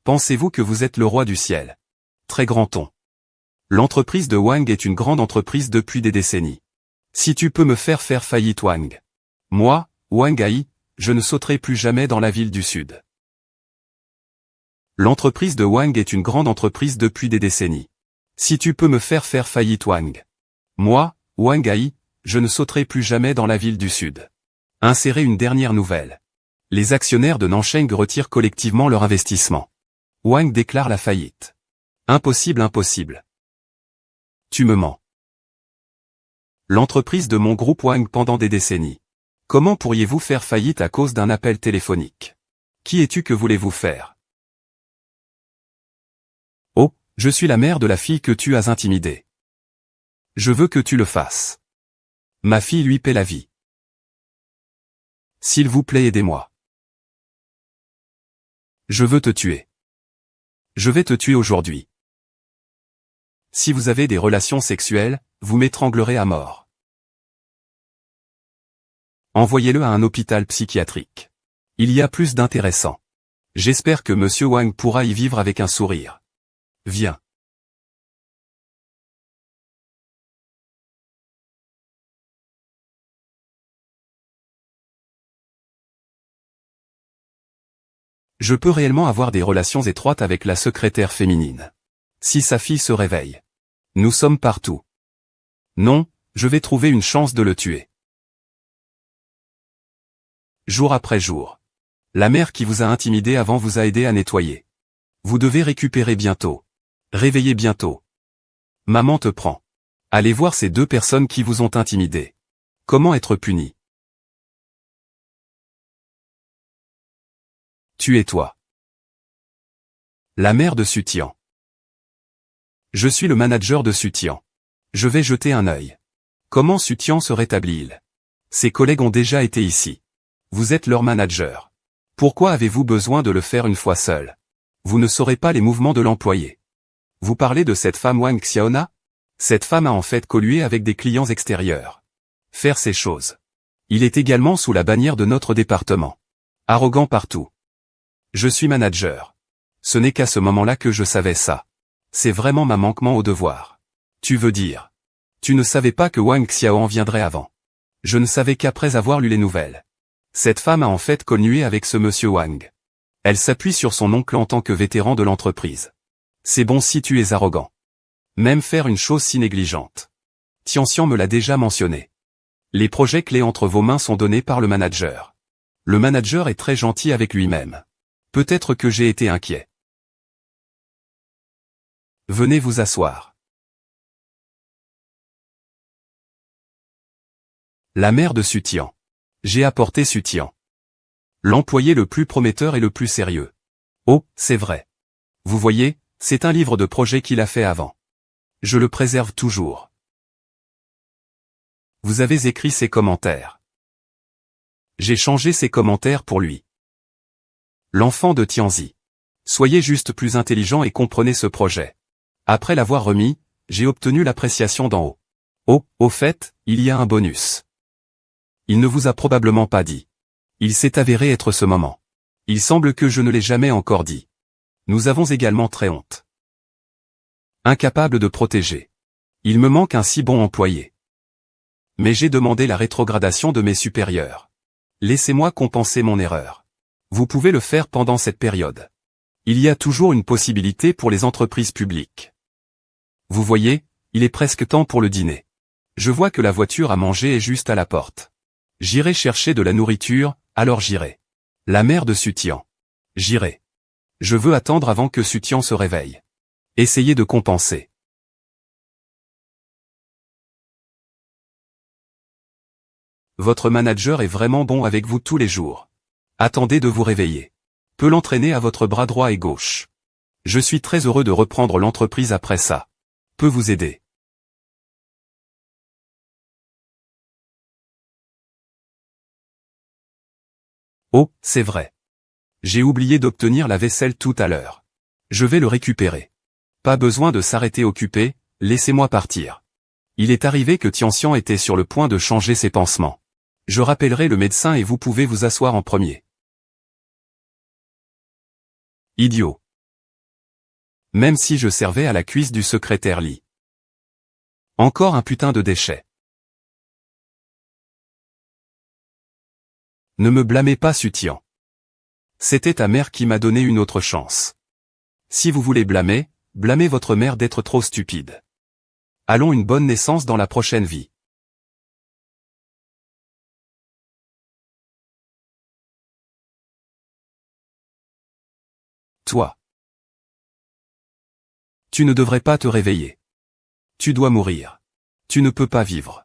[SPEAKER 1] Pensez-vous que vous êtes le roi du ciel? Très grand ton. L'entreprise de Wang est une grande entreprise depuis des décennies. Si tu peux me faire faillite Wang. Moi, Wang Ai, je ne sauterai plus jamais dans la ville du Sud. L'entreprise de Wang est une grande entreprise depuis des décennies. Si tu peux me faire faillite Wang. Moi, Wang Ai, je ne sauterai plus jamais dans la ville du Sud. Insérez une dernière nouvelle. Les actionnaires de Nansheng retirent collectivement leur investissement. Wang déclare la faillite. Impossible, impossible. Tu me mens. L'entreprise de mon groupe Wang pendant des décennies. Comment pourriez-vous faire faillite à cause d'un appel téléphonique? Qui es-tu, que voulez-vous faire? Oh, je suis la mère de la fille que tu as intimidée. Je veux que tu le fasses. Ma fille lui paie la vie. S'il vous plaît, aidez-moi. Je veux te tuer. Je vais te tuer aujourd'hui. Si vous avez des relations sexuelles, vous m'étranglerez à mort. Envoyez-le à un hôpital psychiatrique. Il y a plus d'intéressant. J'espère que Monsieur Wang pourra y vivre avec un sourire. Viens. Je peux réellement avoir des relations étroites avec la secrétaire féminine. Si sa fille se réveille. Nous sommes partout. Non, je vais trouver une chance de le tuer. Jour après jour. La mère qui vous a intimidé avant vous a aidé à nettoyer. Vous devez récupérer bientôt. Réveillez bientôt. Maman te prend. Allez voir ces deux personnes qui vous ont intimidé. Comment être puni? Tuez-toi. La mère de Sutian. Je suis le manager de Sutian. Je vais jeter un œil. Comment Sutian se rétablit-il? Ses collègues ont déjà été ici. Vous êtes leur manager. Pourquoi avez-vous besoin de le faire une fois seul? Vous ne saurez pas les mouvements de l'employé. Vous parlez de cette femme Wang Xiaona? Cette femme a en fait collué avec des clients extérieurs. Faire ces choses. Il est également sous la bannière de notre département. Arrogant partout. Je suis manager. Ce n'est qu'à ce moment-là que je savais ça. C'est vraiment ma manquement au devoir. Tu veux dire? Tu ne savais pas que Wang Xiaoan viendrait avant. Je ne savais qu'après avoir lu les nouvelles. Cette femme a en fait connué avec ce monsieur Wang. Elle s'appuie sur son oncle en tant que vétéran de l'entreprise. C'est bon si tu es arrogant. Même faire une chose si négligente. Tianxian me l'a déjà mentionné. Les projets clés entre vos mains sont donnés par le manager. Le manager est très gentil avec lui-même. Peut-être que j'ai été inquiet. Venez vous asseoir. La mère de Sutian. J'ai apporté Sutian. L'employé le plus prometteur et le plus sérieux. Oh, c'est vrai. Vous voyez, c'est un livre de projet qu'il a fait avant. Je le préserve toujours. Vous avez écrit ses commentaires. J'ai changé ses commentaires pour lui. L'enfant de Tianzi. Soyez juste plus intelligent et comprenez ce projet. Après l'avoir remis, j'ai obtenu l'appréciation d'en haut. Oh, au fait, il y a un bonus. Il ne vous a probablement pas dit. Il s'est avéré être ce moment. Il semble que je ne l'ai jamais encore dit. Nous avons également très honte. Incapable de protéger. Il me manque un si bon employé. Mais j'ai demandé la rétrogradation de mes supérieurs. Laissez-moi compenser mon erreur. Vous pouvez le faire pendant cette période. Il y a toujours une possibilité pour les entreprises publiques. Vous voyez, il est presque temps pour le dîner. Je vois que la voiture à manger est juste à la porte. J'irai chercher de la nourriture, alors j'irai. La mère de Sutian. J'irai. Je veux attendre avant que Sutian se réveille. Essayez de compenser. Votre manager est vraiment bon avec vous tous les jours. Attendez de vous réveiller. Peut l'entraîner à votre bras droit et gauche. Je suis très heureux de reprendre l'entreprise après ça. Peut vous aider. Oh, c'est vrai. J'ai oublié d'obtenir la vaisselle tout à l'heure. Je vais le récupérer. Pas besoin de s'arrêter occupé, laissez-moi partir. Il est arrivé que Tianxian était sur le point de changer ses pansements. Je rappellerai le médecin et vous pouvez vous asseoir en premier. Idiot. Même si je servais à la cuisse du secrétaire Li. Encore un putain de déchet. Ne me blâmez pas Sutian. C'était ta mère qui m'a donné une autre chance. Si vous voulez blâmer, blâmez votre mère d'être trop stupide. Allons une bonne naissance dans la prochaine vie. Toi. Tu ne devrais pas te réveiller. Tu dois mourir. Tu ne peux pas vivre.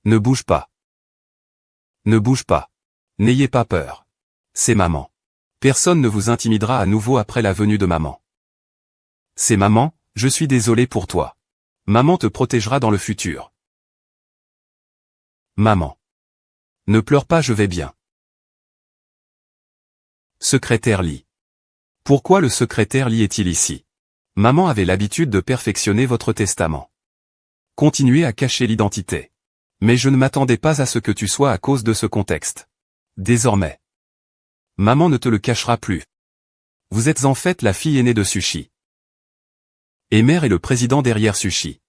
[SPEAKER 1] Ne bouge pas. Ne bouge pas. N'ayez pas peur. C'est maman. Personne ne vous intimidera à nouveau après la venue de maman. C'est maman, je suis désolé pour toi. Maman te protégera dans le futur. Maman. Ne pleure pas, je vais bien. Secrétaire Li. Pourquoi le secrétaire Li est-il ici? Maman avait l'habitude de perfectionner votre testament. Continuez à cacher l'identité. Mais je ne m'attendais pas à ce que tu sois à cause de ce contexte. Désormais. Maman ne te le cachera plus. Vous êtes en fait la fille aînée de Sushi. Et mère est le président derrière Sushi.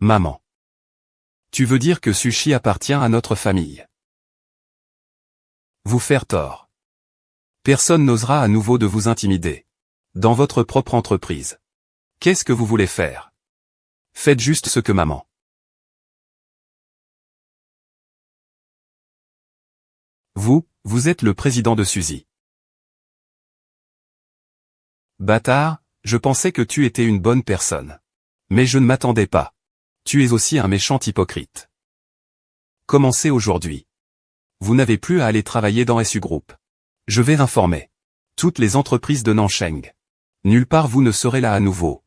[SPEAKER 1] Maman. Tu veux dire que Sushi appartient à notre famille? Vous faire tort. Personne n'osera à nouveau de vous intimider. Dans votre propre entreprise. Qu'est-ce que vous voulez faire? Faites juste ce que maman. Vous êtes le président de Suzy. Bâtard, je pensais que tu étais une bonne personne. Mais je ne m'attendais pas. Tu es aussi un méchant hypocrite. Commencez aujourd'hui. Vous n'avez plus à aller travailler dans SU Group. Je vais informer toutes les entreprises de Nancheng. Nulle part vous ne serez là à nouveau.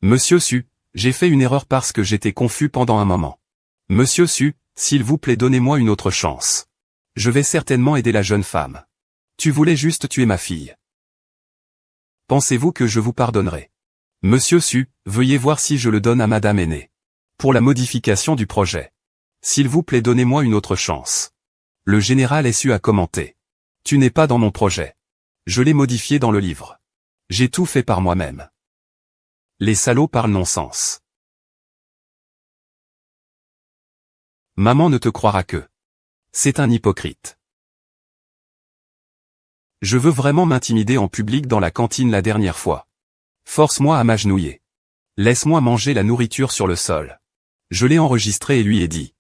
[SPEAKER 1] Monsieur Su, j'ai fait une erreur parce que j'étais confus pendant un moment. Monsieur Su, s'il vous plaît donnez-moi une autre chance. Je vais certainement aider la jeune femme. Tu voulais juste tuer ma fille. Pensez-vous que je vous pardonnerai? Monsieur Su, veuillez voir si je le donne à Madame Aînée. Pour la modification du projet. S'il vous plaît donnez-moi une autre chance. Le général Su a commenté. Tu n'es pas dans mon projet. Je l'ai modifié dans le livre. J'ai tout fait par moi-même. Les salauds parlent non-sens. Maman ne te croira que. C'est un hypocrite. Je veux vraiment m'intimider en public dans la cantine la dernière fois. Force-moi à m'agenouiller. Laisse-moi manger la nourriture sur le sol. Je l'ai enregistré et lui ai dit.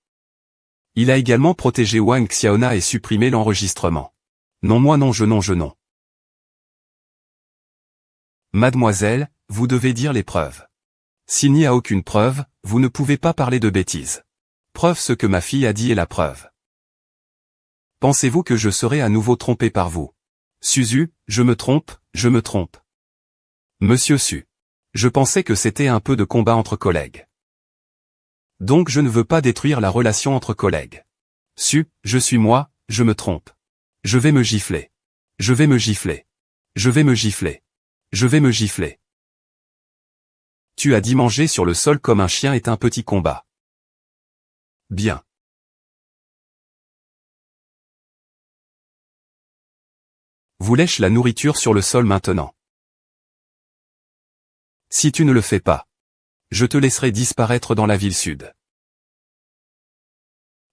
[SPEAKER 1] Il a également protégé Wang Xiaona et supprimé l'enregistrement. Non moi non je non je non. Mademoiselle, vous devez dire les preuves. S'il n'y a aucune preuve, vous ne pouvez pas parler de bêtises. Preuve ce que ma fille a dit est la preuve. Pensez-vous que je serai à nouveau trompé par vous? Suzu, je me trompe, je me trompe. Monsieur Su. Je pensais que c'était un peu de combat entre collègues. Donc je ne veux pas détruire la relation entre collègues. Su, je suis moi, je me trompe. Je vais me gifler. Je vais me gifler. Je vais me gifler. Je vais me gifler. Tu as dit manger sur le sol comme un chien est un petit combat. Bien. Vous lèche la nourriture sur le sol maintenant. Si tu ne le fais pas, je te laisserai disparaître dans la ville sud.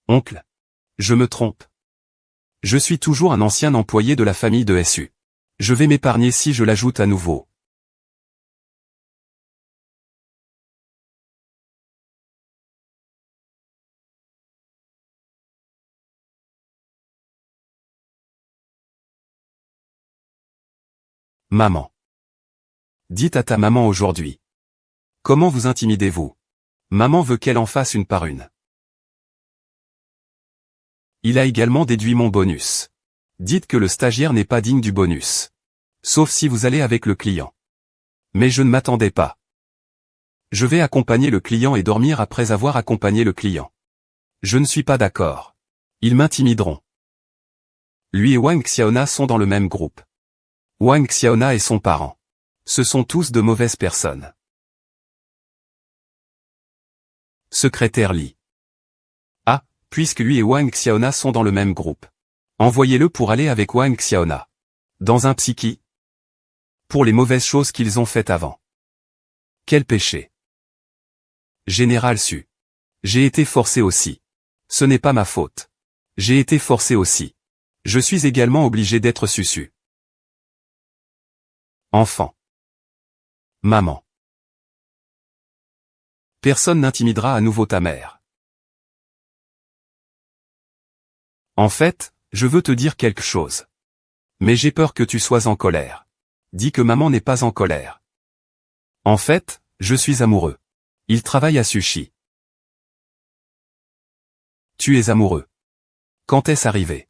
[SPEAKER 1] Oncle. Je me trompe. Je suis toujours un ancien employé de la famille de SU. Je vais m'épargner si je l'ajoute à nouveau. Maman. Dites à ta maman aujourd'hui. Comment vous intimidez-vous? Maman veut qu'elle en fasse une par une. Il a également déduit mon bonus. Dites que le stagiaire n'est pas digne du bonus. Sauf si vous allez avec le client. Mais je ne m'attendais pas. Je vais accompagner le client et dormir après avoir accompagné le client. Je ne suis pas d'accord. Ils m'intimideront. Lui et Wang Xiaona sont dans le même groupe. Wang Xiaona est son parent. Ce sont tous de mauvaises personnes. Secrétaire Li. Ah, puisque lui et Wang Xiaona sont dans le même groupe. Envoyez-le pour aller avec Wang Xiaona. Dans un psychi. Pour les mauvaises choses qu'ils ont faites avant. Quel péché. Général Su. J'ai été forcé aussi. Ce n'est pas ma faute. J'ai été forcé aussi. Je suis également obligé d'être susu. Enfant. Maman. Personne n'intimidera à nouveau ta mère. En fait, je veux te dire quelque chose. Mais j'ai peur que tu sois en colère. Dis que maman n'est pas en colère. En fait, je suis amoureux. Il travaille à Sushi. Tu es amoureux. Quand est-ce arrivé?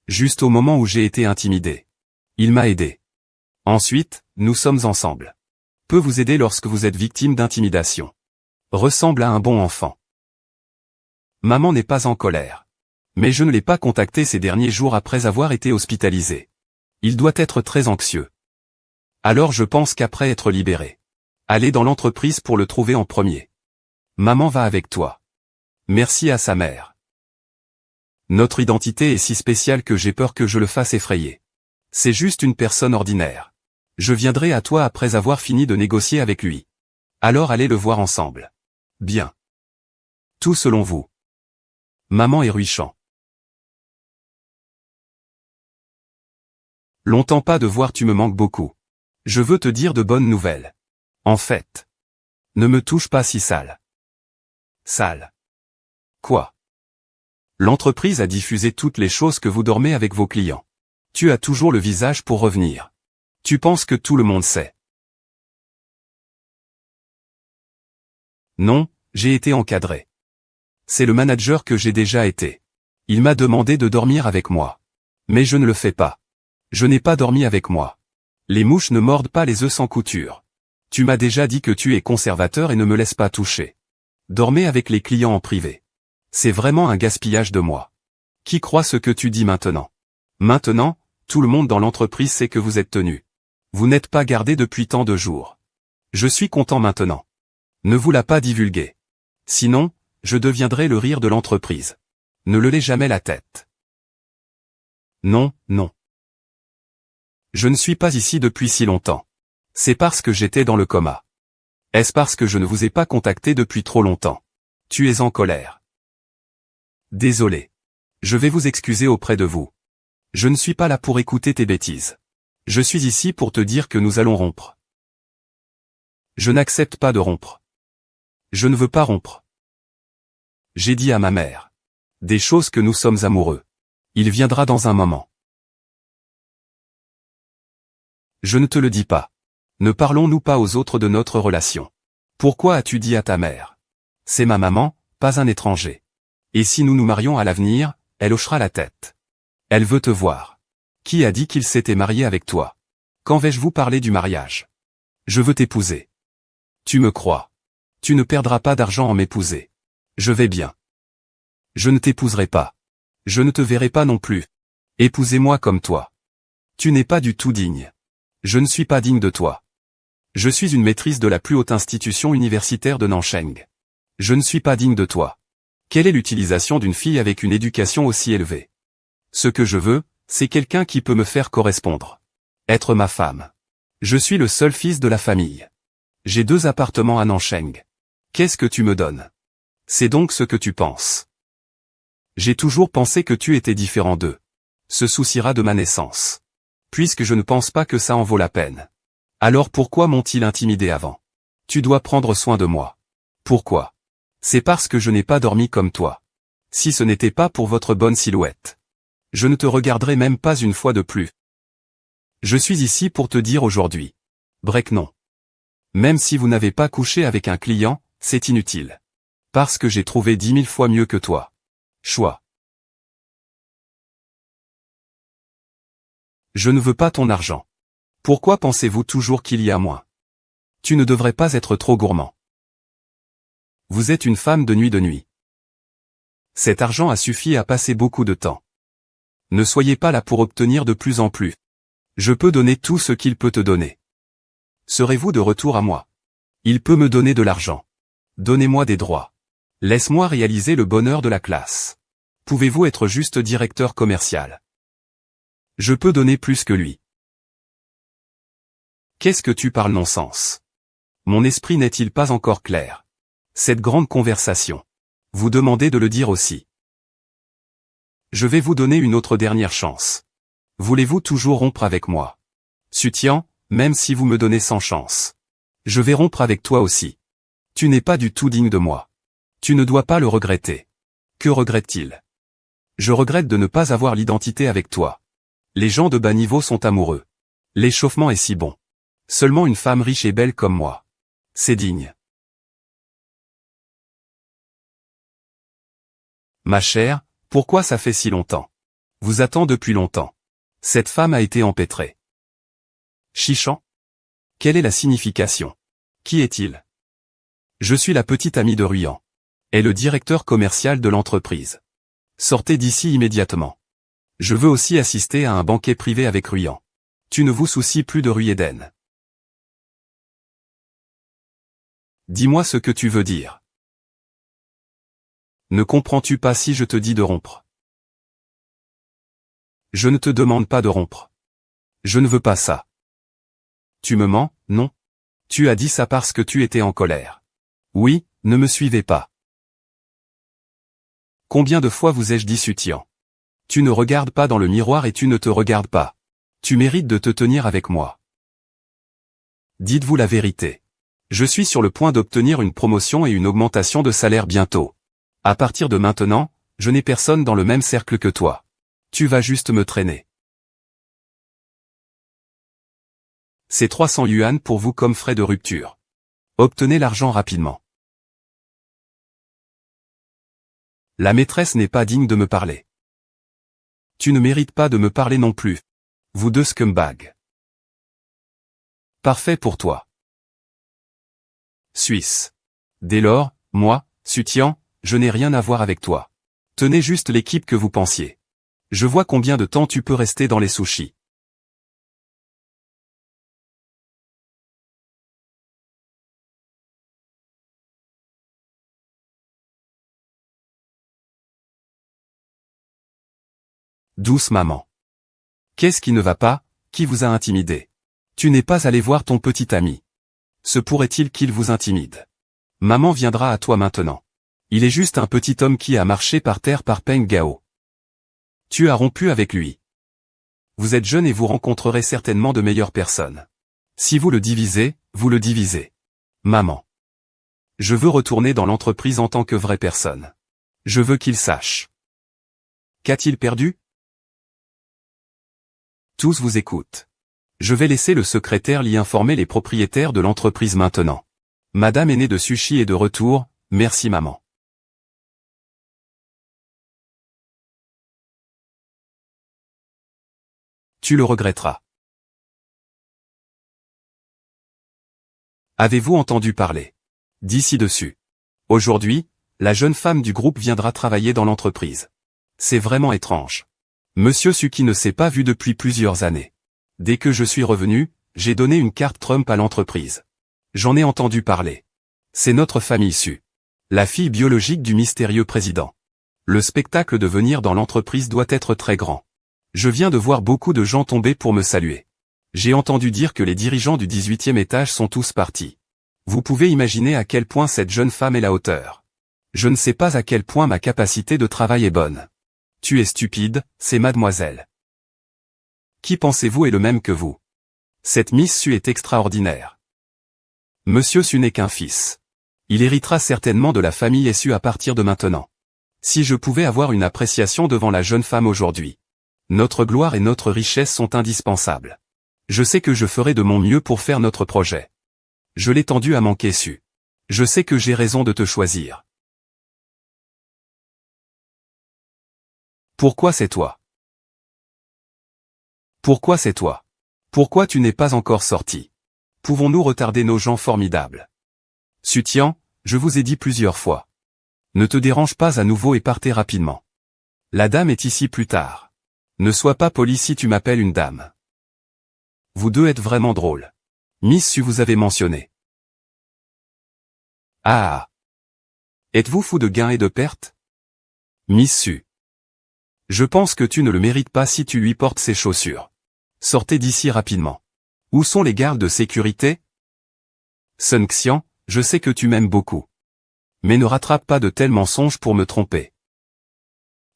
[SPEAKER 1] Juste au moment où j'ai été intimidé. Il m'a aidé. Ensuite, nous sommes ensemble. Peut vous aider lorsque vous êtes victime d'intimidation. Ressemble à un bon enfant. Maman n'est pas en colère. Mais je ne l'ai pas contacté ces derniers jours après avoir été hospitalisé. Il doit être très anxieux. Alors je pense qu'après être libéré. Allez dans l'entreprise pour le trouver en premier. Maman va avec toi. Merci à sa mère. Notre identité est si spéciale que j'ai peur que je le fasse effrayer. C'est juste une personne ordinaire. Je viendrai à toi après avoir fini de négocier avec lui. Alors allez le voir ensemble. Bien. Tout selon vous. Maman et Ruichan. Longtemps pas de voir, tu me manques beaucoup. Je veux te dire de bonnes nouvelles. En fait. Ne me touche pas si sale. Sale. Quoi? L'entreprise a diffusé toutes les choses que vous dormez avec vos clients. Tu as toujours le visage pour revenir. Tu penses que tout le monde sait. Non, j'ai été encadré. C'est le manager que j'ai déjà été. Il m'a demandé de dormir avec moi. Mais je ne le fais pas. Je n'ai pas dormi avec moi. Les mouches ne mordent pas les œufs sans couture. Tu m'as déjà dit que tu es conservateur et ne me laisses pas toucher. Dormez avec les clients en privé. C'est vraiment un gaspillage de moi. Qui croit ce que tu dis maintenant? Maintenant, tout le monde dans l'entreprise sait que vous êtes tenu. Vous n'êtes pas gardé depuis tant de jours. Je suis content maintenant. Ne vous l'a pas divulgué. Sinon, je deviendrai le rire de l'entreprise. Ne le lève jamais la tête. Non, non. Je ne suis pas ici depuis si longtemps. C'est parce que j'étais dans le coma. Est-ce parce que je ne vous ai pas contacté depuis trop longtemps? Tu es en colère. Désolé. Je vais vous excuser auprès de vous. Je ne suis pas là pour écouter tes bêtises. Je suis ici pour te dire que nous allons rompre. Je n'accepte pas de rompre. Je ne veux pas rompre. J'ai dit à ma mère des choses que nous sommes amoureux. Il viendra dans un moment. Je ne te le dis pas. Ne parlons-nous pas aux autres de notre relation? Pourquoi as-tu dit à ta mère? C'est ma maman, pas un étranger. Et si nous nous marions à l'avenir, elle hochera la tête. Elle veut te voir. Qui a dit qu'il s'était marié avec toi? Quand vais-je vous parler du mariage? Je veux t'épouser. Tu me crois. Tu ne perdras pas d'argent en m'épouser. Je vais bien. Je ne t'épouserai pas. Je ne te verrai pas non plus. Épousez-moi comme toi. Tu n'es pas du tout digne. Je ne suis pas digne de toi. Je suis une maîtrise de la plus haute institution universitaire de Nancheng. Je ne suis pas digne de toi. Quelle est l'utilisation d'une fille avec une éducation aussi élevée? Ce que je veux, c'est quelqu'un qui peut me faire correspondre. Être ma femme. Je suis le seul fils de la famille. J'ai 2 appartements à Nancheng. Qu'est-ce que tu me donnes? C'est donc ce que tu penses. J'ai toujours pensé que tu étais différent d'eux. Se souciera de ma naissance. Puisque je ne pense pas que ça en vaut la peine. Alors pourquoi m'ont-ils intimidé avant? Tu dois prendre soin de moi. Pourquoi? C'est parce que je n'ai pas dormi comme toi. Si ce n'était pas pour votre bonne silhouette, je ne te regarderai même pas une fois de plus. Je suis ici pour te dire aujourd'hui. Break non. Même si vous n'avez pas couché avec un client, c'est inutile. Parce que j'ai trouvé 10 000 fois mieux que toi. Choix. Je ne veux pas ton argent. Pourquoi pensez-vous toujours qu'il y a moins? Tu ne devrais pas être trop gourmand. Vous êtes une femme de nuit. Cet argent a suffi à passer beaucoup de temps. Ne soyez pas là pour obtenir de plus en plus. Je peux donner tout ce qu'il peut te donner. Serez-vous de retour à moi? Il peut me donner de l'argent. Donnez-moi des droits. Laisse-moi réaliser le bonheur de la classe. Pouvez-vous être juste directeur commercial? Je peux donner plus que lui. Qu'est-ce que tu parles non-sens? Mon esprit n'est-il pas encore clair? Cette grande conversation. Vous demandez de le dire aussi. Je vais vous donner une autre dernière chance. Voulez-vous toujours rompre avec moi? Sutian, même si vous me donnez 100 chances. Je vais rompre avec toi aussi. Tu n'es pas du tout digne de moi. Tu ne dois pas le regretter. Que regrette-t-il? Je regrette de ne pas avoir l'identité avec toi. Les gens de bas niveau sont amoureux. L'échauffement est si bon. Seulement une femme riche et belle comme moi. C'est digne. Ma chère, pourquoi ça fait si longtemps? Vous attend depuis longtemps. Cette femme a été empêtrée. Chichan? Quelle est la signification? Qui est-il? Je suis la petite amie de Ruyan. Est le directeur commercial de l'entreprise. Sortez d'ici immédiatement. Je veux aussi assister à un banquet privé avec Ruyan. Tu ne vous soucies plus de Ruyeden. Dis-moi ce que tu veux dire. Ne comprends-tu pas si je te dis de rompre? Je ne te demande pas de rompre. Je ne veux pas ça. Tu me mens, non? Tu as dit ça parce que tu étais en colère. Oui, ne me suivez pas. Combien de fois vous ai-je dit Sutian? Tu ne regardes pas dans le miroir et tu ne te regardes pas. Tu mérites de te tenir avec moi. Dites-vous la vérité. Je suis sur le point d'obtenir une promotion et une augmentation de salaire bientôt. À partir de maintenant, je n'ai personne dans le même cercle que toi. Tu vas juste me traîner. C'est 300 yuan pour vous comme frais de rupture. Obtenez l'argent rapidement. La maîtresse n'est pas digne de me parler. Tu ne mérites pas de me parler non plus. Vous deux scumbags. Parfait pour toi. Suisse. Dès lors, moi, Sutian, je n'ai rien à voir avec toi. Tenez juste l'équipe que vous pensiez. Je vois combien de temps tu peux rester dans les sushis. Douce maman. Qu'est-ce qui ne va pas? Qui vous a intimidé? Tu n'es pas allé voir ton petit ami. Se pourrait-il qu'il vous intimide? Maman viendra à toi maintenant. Il est juste un petit homme qui a marché par terre par Peng Gao. Tu as rompu avec lui. Vous êtes jeune et vous rencontrerez certainement de meilleures personnes. Si vous le divisez, vous le divisez. Maman. Je veux retourner dans l'entreprise en tant que vraie personne. Je veux qu'il sache. Qu'a-t-il perdu? Tous vous écoutent. Je vais laisser le secrétaire l'y informer les propriétaires de l'entreprise maintenant. Madame aînée de Sushi est de retour, merci maman. Tu le regretteras. Avez-vous entendu parler? D'ici dessus. Aujourd'hui, la jeune femme du groupe viendra travailler dans l'entreprise. C'est vraiment étrange. Monsieur Suki ne s'est pas vu depuis plusieurs années. Dès que je suis revenu, j'ai donné une carte Trump à l'entreprise. J'en ai entendu parler. C'est notre famille Su. La fille biologique du mystérieux président. Le spectacle de venir dans l'entreprise doit être très grand. Je viens de voir beaucoup de gens tomber pour me saluer. J'ai entendu dire que les dirigeants du 18e étage sont tous partis. Vous pouvez imaginer à quel point cette jeune femme est la hauteur. Je ne sais pas à quel point ma capacité de travail est bonne. Tu es stupide, c'est mademoiselle. Qui pensez-vous est le même que vous? Cette Miss Su est extraordinaire. Monsieur Su n'est qu'un fils. Il héritera certainement de la famille Su à partir de maintenant. Si je pouvais avoir une appréciation devant la jeune femme aujourd'hui. Notre gloire et notre richesse sont indispensables. Je sais que je ferai de mon mieux pour faire notre projet. Je l'ai tendu à manquer Su. Je sais que j'ai raison de te choisir. Pourquoi c'est toi? Pourquoi c'est toi? Pourquoi tu n'es pas encore sorti? Pouvons-nous retarder nos gens formidables? Sutian, je vous ai dit plusieurs fois. Ne te dérange pas à nouveau et partez rapidement. La dame est ici plus tard. Ne sois pas poli si tu m'appelles une dame. Vous deux êtes vraiment drôles. Miss Su vous avez mentionné. Ah. Êtes-vous fou de gains et de pertes? Miss Su. Je pense que tu ne le mérites pas si tu lui portes ses chaussures. Sortez d'ici rapidement. Où sont les gardes de sécurité? Sun Xian, je sais que tu m'aimes beaucoup. Mais ne rattrape pas de tels mensonges pour me tromper.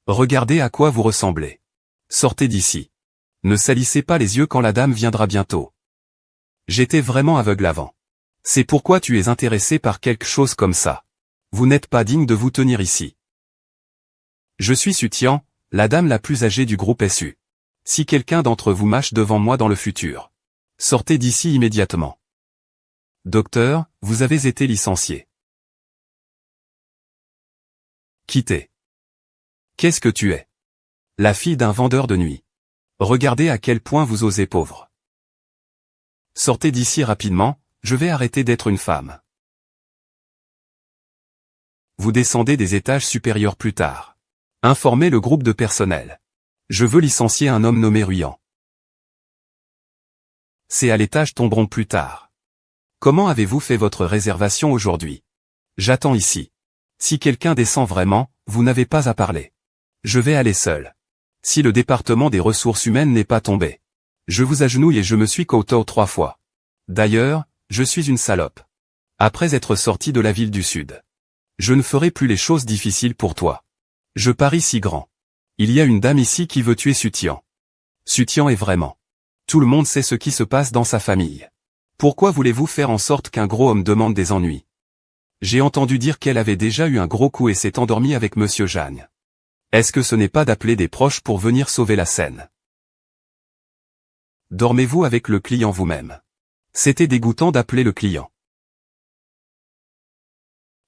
[SPEAKER 1] Regardez à quoi vous ressemblez. Sortez d'ici. Ne salissez pas les yeux quand la dame viendra bientôt. J'étais vraiment aveugle avant. C'est pourquoi tu es intéressé par quelque chose comme ça. Vous n'êtes pas digne de vous tenir ici. Je suis Sutian, la dame la plus âgée du groupe SU. Si quelqu'un d'entre vous mâche devant moi dans le futur, sortez d'ici immédiatement. Docteur, vous avez été licencié. Quittez. Qu'est-ce que tu es? La fille d'un vendeur de nuit. Regardez à quel point vous osez pauvre. Sortez d'ici rapidement, je vais arrêter d'être une femme. Vous descendez des étages supérieurs plus tard. Informez le groupe de personnel. Je veux licencier un homme nommé Ruyan. C'est à l'étage tomberont plus tard. Comment avez-vous fait votre réservation aujourd'hui? J'attends ici. Si quelqu'un descend vraiment, vous n'avez pas à parler. Je vais aller seul. Si le département des ressources humaines n'est pas tombé. Je vous agenouille et je me suis kowtow 3 fois. D'ailleurs, je suis une salope. Après être sorti de la ville du Sud. Je ne ferai plus les choses difficiles pour toi. Je parie si grand. Il y a une dame ici qui veut tuer Sutian. Sutian est vraiment. Tout le monde sait ce qui se passe dans sa famille. Pourquoi voulez-vous faire en sorte qu'un gros homme demande des ennuis? J'ai entendu dire qu'elle avait déjà eu un gros coup et s'est endormie avec Monsieur Jagne. Est-ce que ce n'est pas d'appeler des proches pour venir sauver la scène? Dormez-vous avec le client vous-même. C'était dégoûtant d'appeler le client.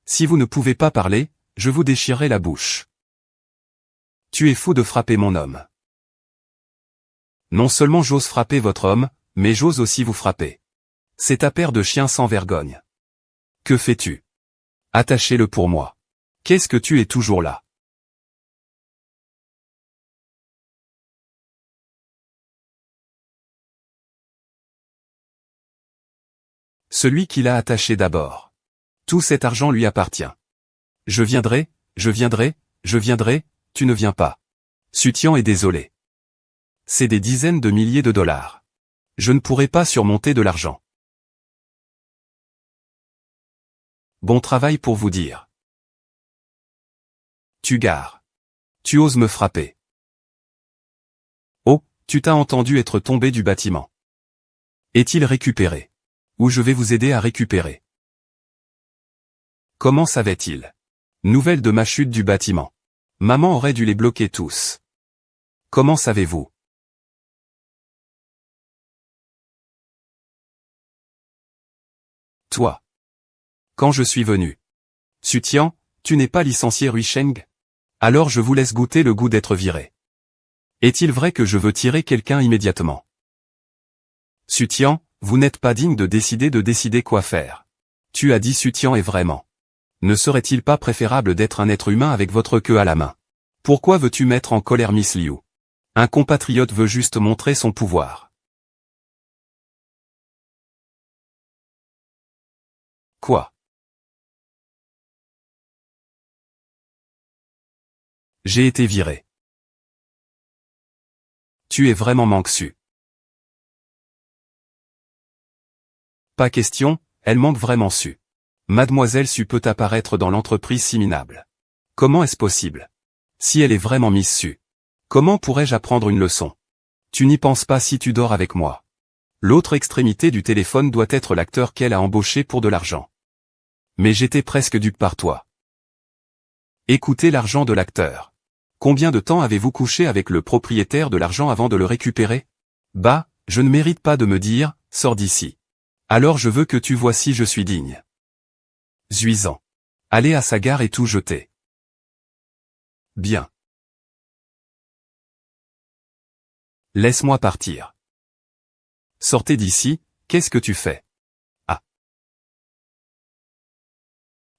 [SPEAKER 1] Si vous ne pouvez pas parler, je vous déchirerai la bouche. Tu es fou de frapper mon homme. Non seulement j'ose frapper votre homme, mais j'ose aussi vous frapper. C'est ta paire de chiens sans vergogne. Que fais-tu? Attachez-le pour moi. Qu'est-ce que tu es toujours là? Celui qui l'a attaché d'abord. Tout cet argent lui appartient. Je viendrai, je viendrai, je viendrai, tu ne viens pas. Sutian est désolé. C'est des dizaines de milliers de dollars. Je ne pourrai pas surmonter de l'argent. Bon travail pour vous dire. Tu gares. Tu oses me frapper. Oh, tu t'as entendu être tombé du bâtiment. Est-il récupéré? Ou je vais vous aider à récupérer. Comment savait-il? Nouvelle de ma chute du bâtiment. Maman aurait dû les bloquer tous. Comment savez-vous? Toi. Quand je suis venu. Sutian, tu n'es pas licencié Ruisheng? Alors je vous laisse goûter le goût d'être viré. Est-il vrai que je veux tirer quelqu'un immédiatement? Sutian, vous n'êtes pas digne de décider quoi faire. Tu as dit Sutian est vraiment. Ne serait-il pas préférable d'être un être humain avec votre queue à la main? Pourquoi veux-tu mettre en colère Miss Liu? Un compatriote veut juste montrer son pouvoir. Quoi? J'ai été viré. Tu es vraiment manque-su. Pas question, elle manque vraiment su. Mademoiselle Su peut apparaître dans l'entreprise si minable. Comment est-ce possible? Si elle est vraiment Miss Su, comment pourrais-je apprendre une leçon? Tu n'y penses pas si tu dors avec moi. L'autre extrémité du téléphone doit être l'acteur qu'elle a embauché pour de l'argent. Mais j'étais presque dupe par toi. Écoutez l'argent de l'acteur. Combien de temps avez-vous couché avec le propriétaire de l'argent avant de le récupérer? Bah, je ne mérite pas de me dire, sors d'ici. Alors je veux que tu vois si je suis digne. Zuisant. Allez à sa gare et tout jeter. Bien. Laisse-moi partir. Sortez d'ici, qu'est-ce que tu fais? Ah.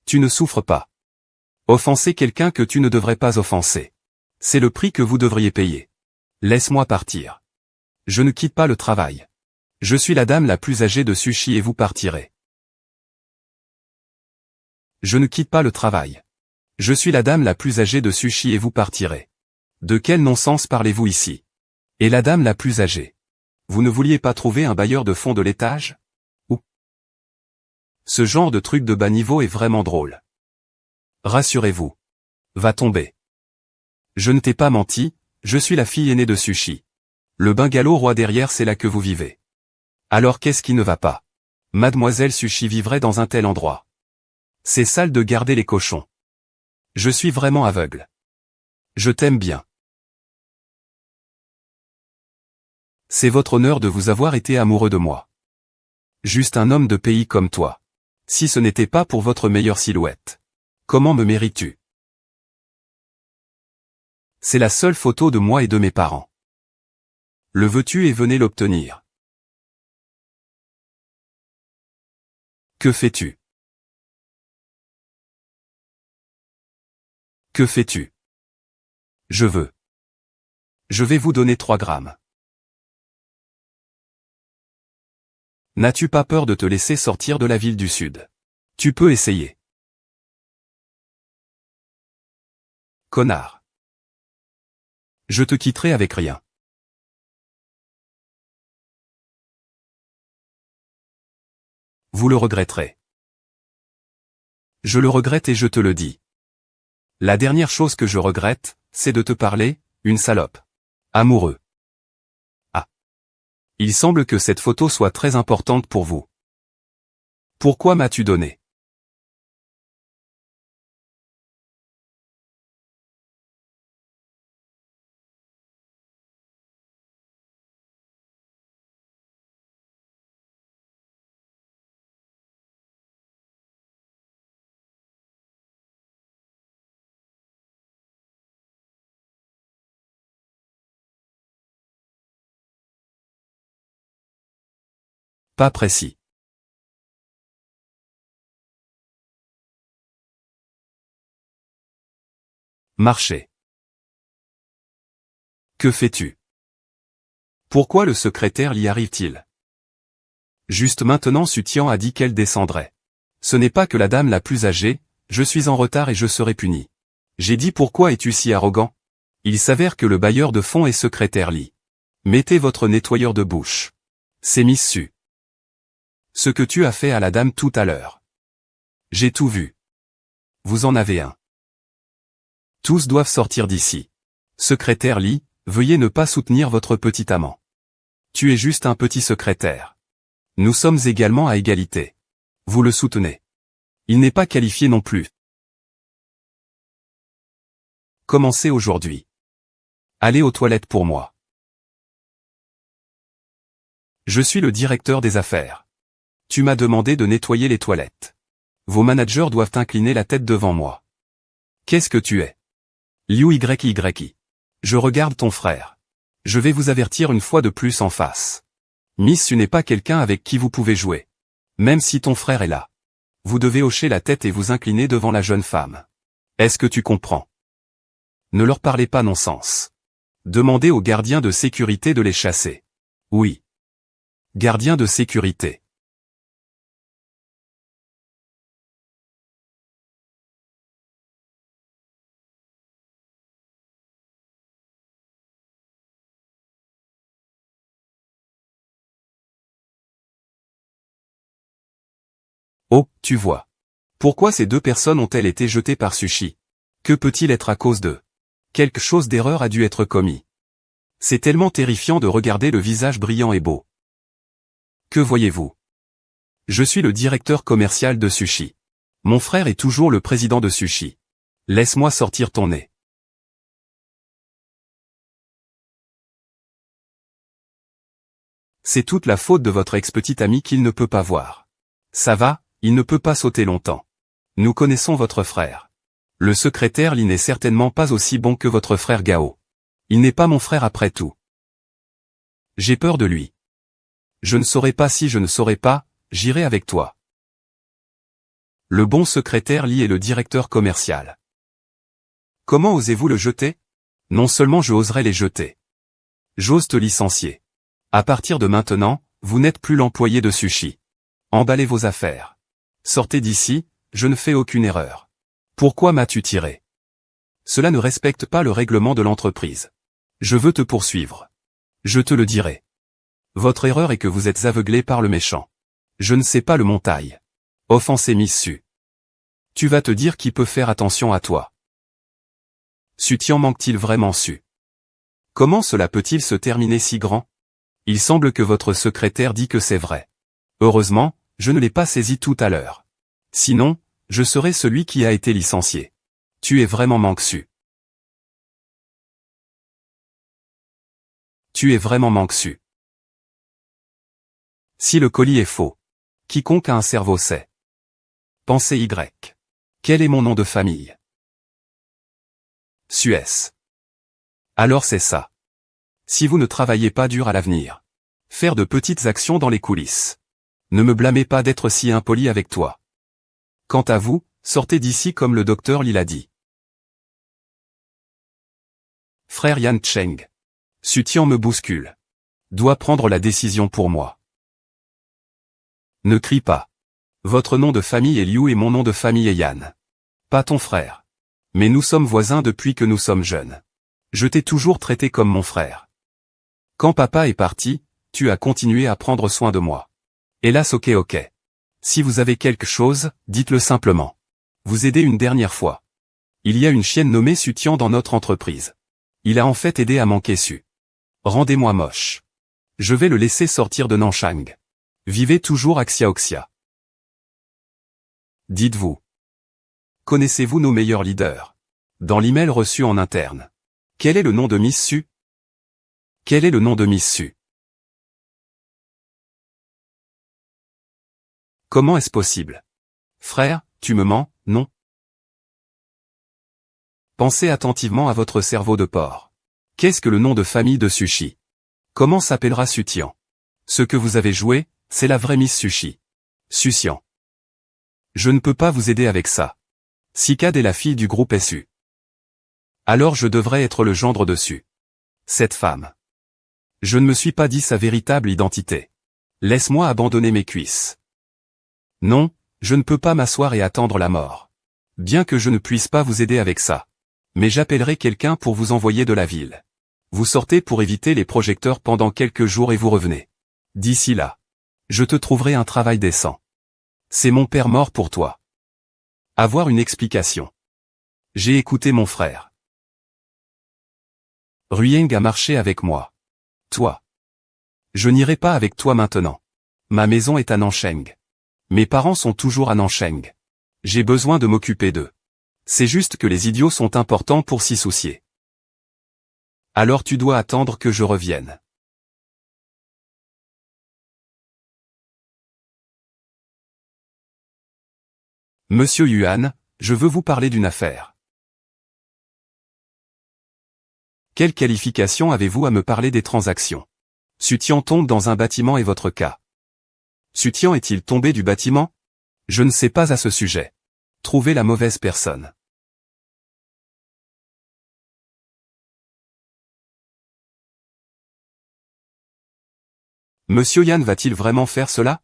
[SPEAKER 1] Tu ne souffres pas. Offenser quelqu'un que tu ne devrais pas offenser. C'est le prix que vous devriez payer. Laisse-moi partir. Je ne quitte pas le travail. Je suis la dame la plus âgée de Sushi et vous partirez. Je ne quitte pas le travail. Je suis la dame la plus âgée de Sushi et vous partirez. De quel non-sens parlez-vous ici? Et la dame la plus âgée. Vous ne vouliez pas trouver un bailleur de fonds de l'étage? Ou? Ce genre de truc de bas niveau est vraiment drôle. Rassurez-vous. Va tomber. Je ne t'ai pas menti, je suis la fille aînée de Sushi. Le bungalow roi derrière c'est là que vous vivez. Alors qu'est-ce qui ne va pas? Mademoiselle Sushi vivrait dans un tel endroit. C'est sale de garder les cochons. Je suis vraiment aveugle. Je t'aime bien. C'est votre honneur de vous avoir été amoureux de moi. Juste un homme de pays comme toi. Si ce n'était pas pour votre meilleure silhouette. Comment me mérites-tu? C'est la seule photo de moi et de mes parents. Le veux-tu et venez l'obtenir. Que fais-tu? Que fais-tu? Je veux. Je vais vous donner 3 grammes. N'as-tu pas peur de te laisser sortir de la ville du Sud? Tu peux essayer. Connard. Je te quitterai avec rien. Vous le regretterez. Je le regrette et je te le dis. La dernière chose que je regrette, c'est de te parler, une salope. Amoureux. Ah. Il semble que cette photo soit très importante pour vous. Pourquoi m'as-tu donné? Pas précis. Marcher. Que fais-tu? Pourquoi le secrétaire l'y arrive-t-il? Juste maintenant Sutian a dit qu'elle descendrait. Ce n'est pas que la dame la plus âgée, je suis en retard et je serai puni. J'ai dit pourquoi es-tu si arrogant? Il s'avère que le bailleur de fonds est secrétaire Li. Mettez votre nettoyeur de bouche. C'est Miss Su. Ce que tu as fait à la dame tout à l'heure. J'ai tout vu. Vous en avez un. Tous doivent sortir d'ici. Secrétaire Lee, veuillez ne pas soutenir votre petit amant. Tu es juste un petit secrétaire. Nous sommes également à égalité. Vous le soutenez. Il n'est pas qualifié non plus. Commencez aujourd'hui. Allez aux toilettes pour moi. Je suis le directeur des affaires. Tu m'as demandé de nettoyer les toilettes. Vos managers doivent incliner la tête devant moi. Qu'est-ce que tu es? Liu YYI. Je regarde ton frère. Je vais vous avertir une fois de plus en face. Miss Su n'est pas quelqu'un avec qui vous pouvez jouer. Même si ton frère est là. Vous devez hocher la tête et vous incliner devant la jeune femme. Est-ce que tu comprends? Ne leur parlez pas non-sens. Demandez aux gardiens de sécurité de les chasser. Oui. Gardien de sécurité. Oh, tu vois. Pourquoi ces deux personnes ont-elles été jetées par Sushi? Que peut-il être à cause d'eux? Quelque chose d'erreur a dû être commis. C'est tellement terrifiant de regarder le visage brillant et beau. Que voyez-vous? Je suis le directeur commercial de Sushi. Mon frère est toujours le président de Sushi. Laisse-moi sortir ton nez. C'est toute la faute de votre ex-petit ami qu'il ne peut pas voir. Ça va, il ne peut pas sauter longtemps. Nous connaissons votre frère. Le secrétaire Lee n'est certainement pas aussi bon que votre frère Gao. Il n'est pas mon frère après tout. J'ai peur de lui. Je ne saurais pas si je ne saurais pas, j'irai avec toi. Le bon secrétaire Lee est le directeur commercial. Comment osez-vous le jeter? Non seulement je oserais les jeter. J'ose te licencier. À partir de maintenant, vous n'êtes plus l'employé de Sushi. Emballez vos affaires. Sortez d'ici, je ne fais aucune erreur. Pourquoi m'as-tu tiré? Cela ne respecte pas le règlement de l'entreprise. Je veux te poursuivre. Je te le dirai. Votre erreur est que vous êtes aveuglé par le méchant. Je ne sais pas le montail. Offensé Miss Su. Tu vas te dire qui peut faire attention à toi. Su Tian manque-t-il vraiment Su? Comment cela peut-il se terminer si grand? Il semble que votre secrétaire dit que c'est vrai. Heureusement, je ne l'ai pas saisi tout à l'heure. Sinon, je serai celui qui a été licencié. Tu es vraiment Manque-Su. Tu es vraiment Manque-Su. Si le colis est faux. Quiconque a un cerveau sait. Pensez Y. Quel est mon nom de famille? Suez. Alors c'est ça. Si vous ne travaillez pas dur à l'avenir. Faire de petites actions dans les coulisses. Ne me blâmez pas d'être si impoli avec toi. Quant à vous, sortez d'ici comme le docteur Lee l'a dit. Frère Yan Cheng. Su Tian me bouscule. Doit prendre la décision pour moi. Ne crie pas. Votre nom de famille est Liu et mon nom de famille est Yan. Pas ton frère. Mais nous sommes voisins depuis que nous sommes jeunes. Je t'ai toujours traité comme mon frère. Quand papa est parti, tu as continué à prendre soin de moi. Hélas ok. Si vous avez quelque chose, dites-le simplement. Vous aidez une dernière fois. Il y a une chienne nommée Su Tian dans notre entreprise. Il a en fait aidé à manquer Su. Rendez-moi moche. Je vais le laisser sortir de Nanchang. Vivez toujours à Xiaoxia. Dites-vous. Connaissez-vous nos meilleurs leaders? Dans l'email reçu en interne. Quel est le nom de Miss Su? Quel est le nom de Miss Su? Comment est-ce possible? Frère, tu me mens, non? Pensez attentivement à votre cerveau de porc. Qu'est-ce que le nom de famille de Sushi? Comment s'appellera Su Tian? Ce que vous avez joué, c'est la vraie Miss Sushi. Sucian. Je ne peux pas vous aider avec ça. Cicade est la fille du groupe SU. Alors je devrais être le gendre dessus. Cette femme. Je ne me suis pas dit sa véritable identité. Laisse-moi abandonner mes cuisses. Non, je ne peux pas m'asseoir et attendre la mort. Bien que je ne puisse pas vous aider avec ça. Mais j'appellerai quelqu'un pour vous envoyer de la ville. Vous sortez pour éviter les projecteurs pendant quelques jours et vous revenez. D'ici là. Je te trouverai un travail décent. C'est mon père mort pour toi. Avoir une explication. J'ai écouté mon frère. Ruyeng a marché avec moi. Toi. Je n'irai pas avec toi maintenant. Ma maison est à Nancheng. Mes parents sont toujours à Nancheng. J'ai besoin de m'occuper d'eux. C'est juste que les idiots sont importants pour s'y soucier. Alors tu dois attendre que je revienne. Monsieur Yuan, je veux vous parler d'une affaire. Quelle qualification avez-vous à me parler des transactions? Sutian tombe dans un bâtiment et votre cas. Sutian est-il tombé du bâtiment? Je ne sais pas à ce sujet. Trouvez la mauvaise personne. Monsieur Yan va-t-il vraiment faire cela?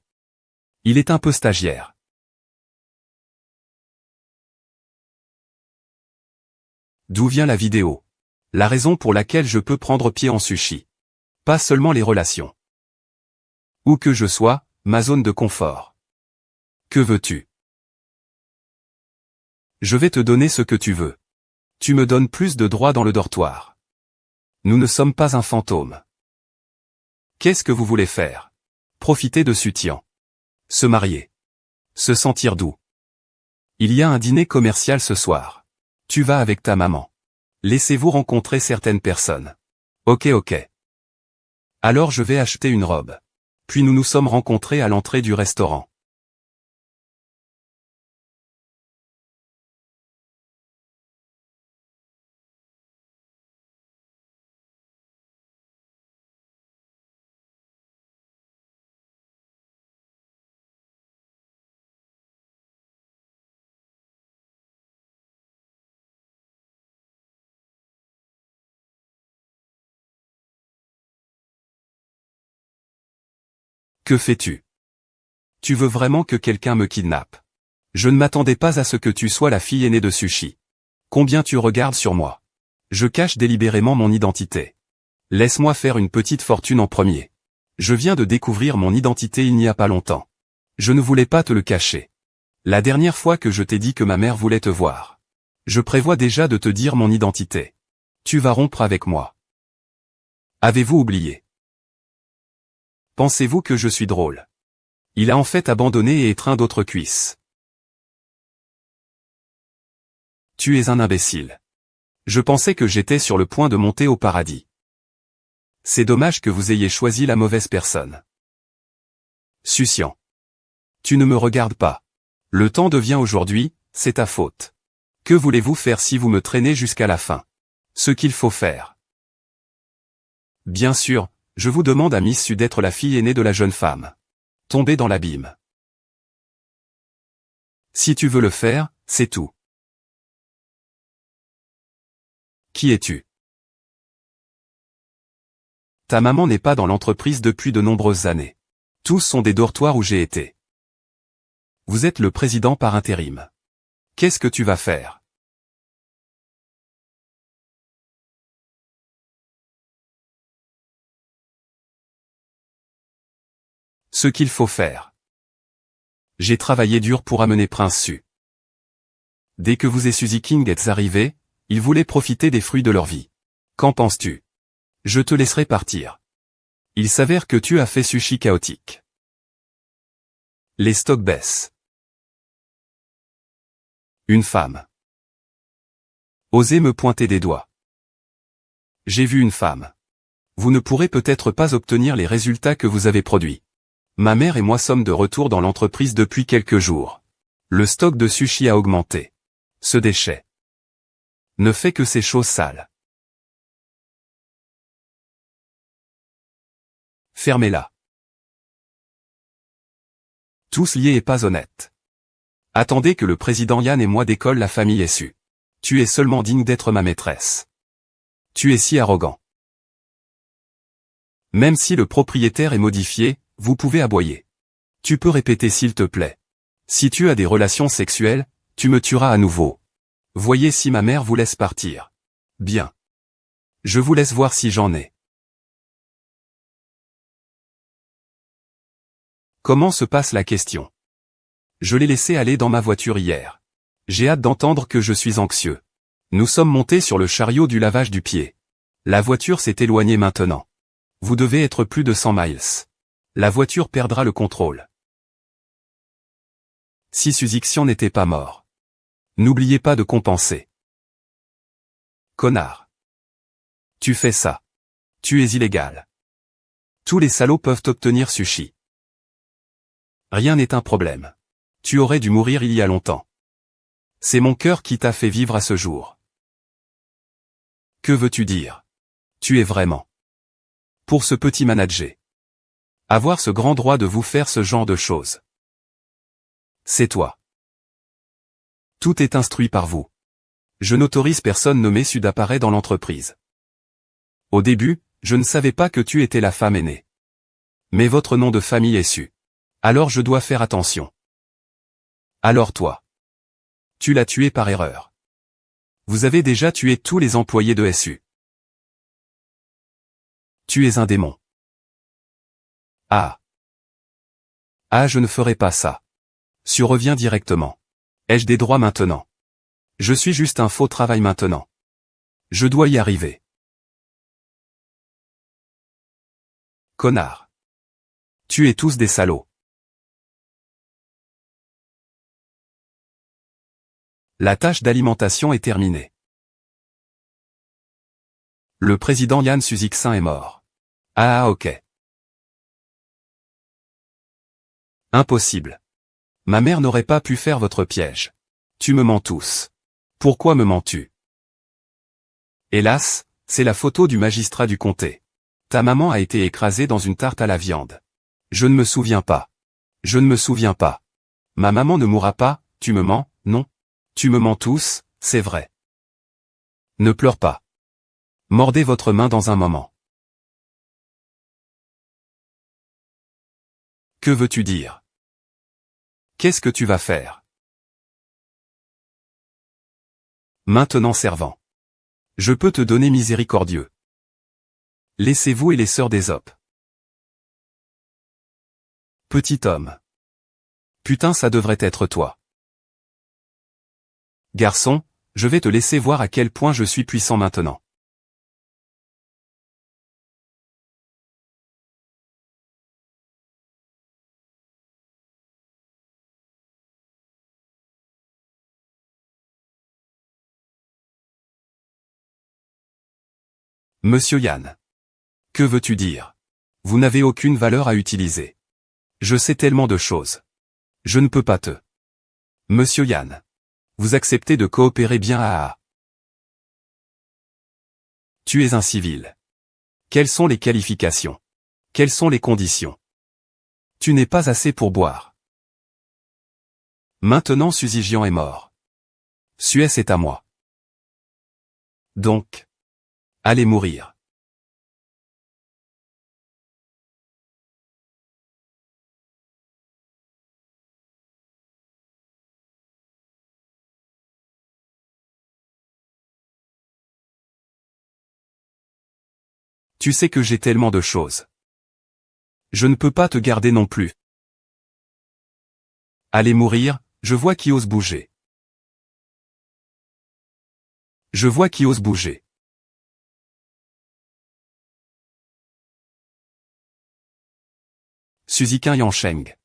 [SPEAKER 1] Il est un peu stagiaire. D'où vient la vidéo? La raison pour laquelle je peux prendre pied en sushi. Pas seulement les relations. Où que je sois, ma zone de confort. Que veux-tu? Je vais te donner ce que tu veux. Tu me donnes plus de droits dans le dortoir. Nous ne sommes pas un fantôme. Qu'est-ce que vous voulez faire? Profiter de Sutian. Se marier. Se sentir doux. Il y a un dîner commercial ce soir. Tu vas avec ta maman. Laissez-vous rencontrer certaines personnes. Ok. Alors je vais acheter une robe. Puis nous nous sommes rencontrés à l'entrée du restaurant. Que fais-tu? Tu veux vraiment que quelqu'un me kidnappe? Je ne m'attendais pas à ce que tu sois la fille aînée de Sushi. Combien tu regardes sur moi? Je cache délibérément mon identité. Laisse-moi faire une petite fortune en premier. Je viens de découvrir mon identité il n'y a pas longtemps. Je ne voulais pas te le cacher. La dernière fois que je t'ai dit que ma mère voulait te voir. Je prévois déjà de te dire mon identité. Tu vas rompre avec moi. Avez-vous oublié? Pensez-vous que je suis drôle? Il a en fait abandonné et étreint d'autres cuisses. Tu es un imbécile. Je pensais que j'étais sur le point de monter au paradis. C'est dommage que vous ayez choisi la mauvaise personne. Sutian. Tu ne me regardes pas. Le temps devient aujourd'hui, c'est ta faute. Que voulez-vous faire si vous me traînez jusqu'à la fin? Ce qu'il faut faire. Bien sûr, je vous demande à Miss Su d'être la fille aînée de la jeune femme. Tombez dans l'abîme. Si tu veux le faire, c'est tout. Qui es-tu? Ta maman n'est pas dans l'entreprise depuis de nombreuses années. Tous sont des dortoirs où j'ai été. Vous êtes le président par intérim. Qu'est-ce que tu vas faire? Ce qu'il faut faire. J'ai travaillé dur pour amener Prince Su. Dès que vous et Suzy King êtes arrivés, ils voulaient profiter des fruits de leur vie. Qu'en penses-tu? Je te laisserai partir. Il s'avère que tu as fait sushi chaotique. Les stocks baissent. Une femme. Osez me pointer des doigts. J'ai vu une femme. Vous ne pourrez peut-être pas obtenir les résultats que vous avez produits. Ma mère et moi sommes de retour dans l'entreprise depuis quelques jours. Le stock de sushi a augmenté. Ce déchet ne fait que ces choses sales. Fermez-la. Tous liés et pas honnêtes. Attendez que le président Yan et moi décolle la famille Su. Tu es seulement digne d'être ma maîtresse. Tu es si arrogant. Même si le propriétaire est modifié, vous pouvez aboyer. Tu peux répéter s'il te plaît. Si tu as des relations sexuelles, tu me tueras à nouveau. Voyez si ma mère vous laisse partir. Bien. Je vous laisse voir si j'en ai. Comment se passe la question? Je l'ai laissé aller dans ma voiture hier. J'ai hâte d'entendre que je suis anxieux. Nous sommes montés sur le chariot du lavage du pied. La voiture s'est éloignée maintenant. Vous devez être plus de 100 miles. La voiture perdra le contrôle. Si Suzixian n'était pas mort. N'oubliez pas de compenser. Connard. Tu fais ça. Tu es illégal. Tous les salauds peuvent obtenir sushi. Rien n'est un problème. Tu aurais dû mourir il y a longtemps. C'est mon cœur qui t'a fait vivre à ce jour. Que veux-tu dire? Tu es vraiment. Pour ce petit manager. Avoir ce grand droit de vous faire ce genre de choses. C'est toi. Tout est instruit par vous. Je n'autorise personne nommé Sud apparaît dans l'entreprise. Au début, je ne savais pas que tu étais la femme aînée. Mais votre nom de famille est Su. Alors je dois faire attention. Alors toi. Tu l'as tué par erreur. Vous avez déjà tué tous les employés de SU. Tu es un démon. Ah. Ah, je ne ferai pas ça. Su revient directement. Ai-je des droits maintenant? Je suis juste un faux travail maintenant. Je dois y arriver. Connard. Tu es tous des salauds. La tâche d'alimentation est terminée. Le président Yann Suzixin est mort. Ah ok. Impossible. Ma mère n'aurait pas pu faire votre piège. Tu me mens tous. Pourquoi me mens-tu? Hélas, c'est la photo du magistrat du comté. Ta maman a été écrasée dans une tarte à la viande. Je ne me souviens pas. Je ne me souviens pas. Ma maman ne mourra pas, tu me mens, non? Tu me mens tous, c'est vrai. Ne pleure pas. Mordez votre main dans un moment. Que veux-tu dire? Qu'est-ce que tu vas faire? Maintenant servant. Je peux te donner miséricordieux. Laissez-vous et les sœurs d'Ésope. Petit homme. Putain, ça devrait être toi. Garçon, je vais te laisser voir à quel point je suis puissant maintenant. Monsieur Yann. Que veux-tu dire? Vous n'avez aucune valeur à utiliser. Je sais tellement de choses. Je ne peux pas te. Monsieur Yann. Vous acceptez de coopérer bien à. Tu es un civil. Quelles sont les qualifications? Quelles sont les conditions? Tu n'es pas assez pour boire. Maintenant Suzigian est mort. Suez est à moi. Donc. Allez mourir. Tu sais que j'ai tellement de choses. Je ne peux pas te garder non plus. Allez mourir, je vois qui ose bouger. Je vois qui ose bouger. Suzikin Yansheng.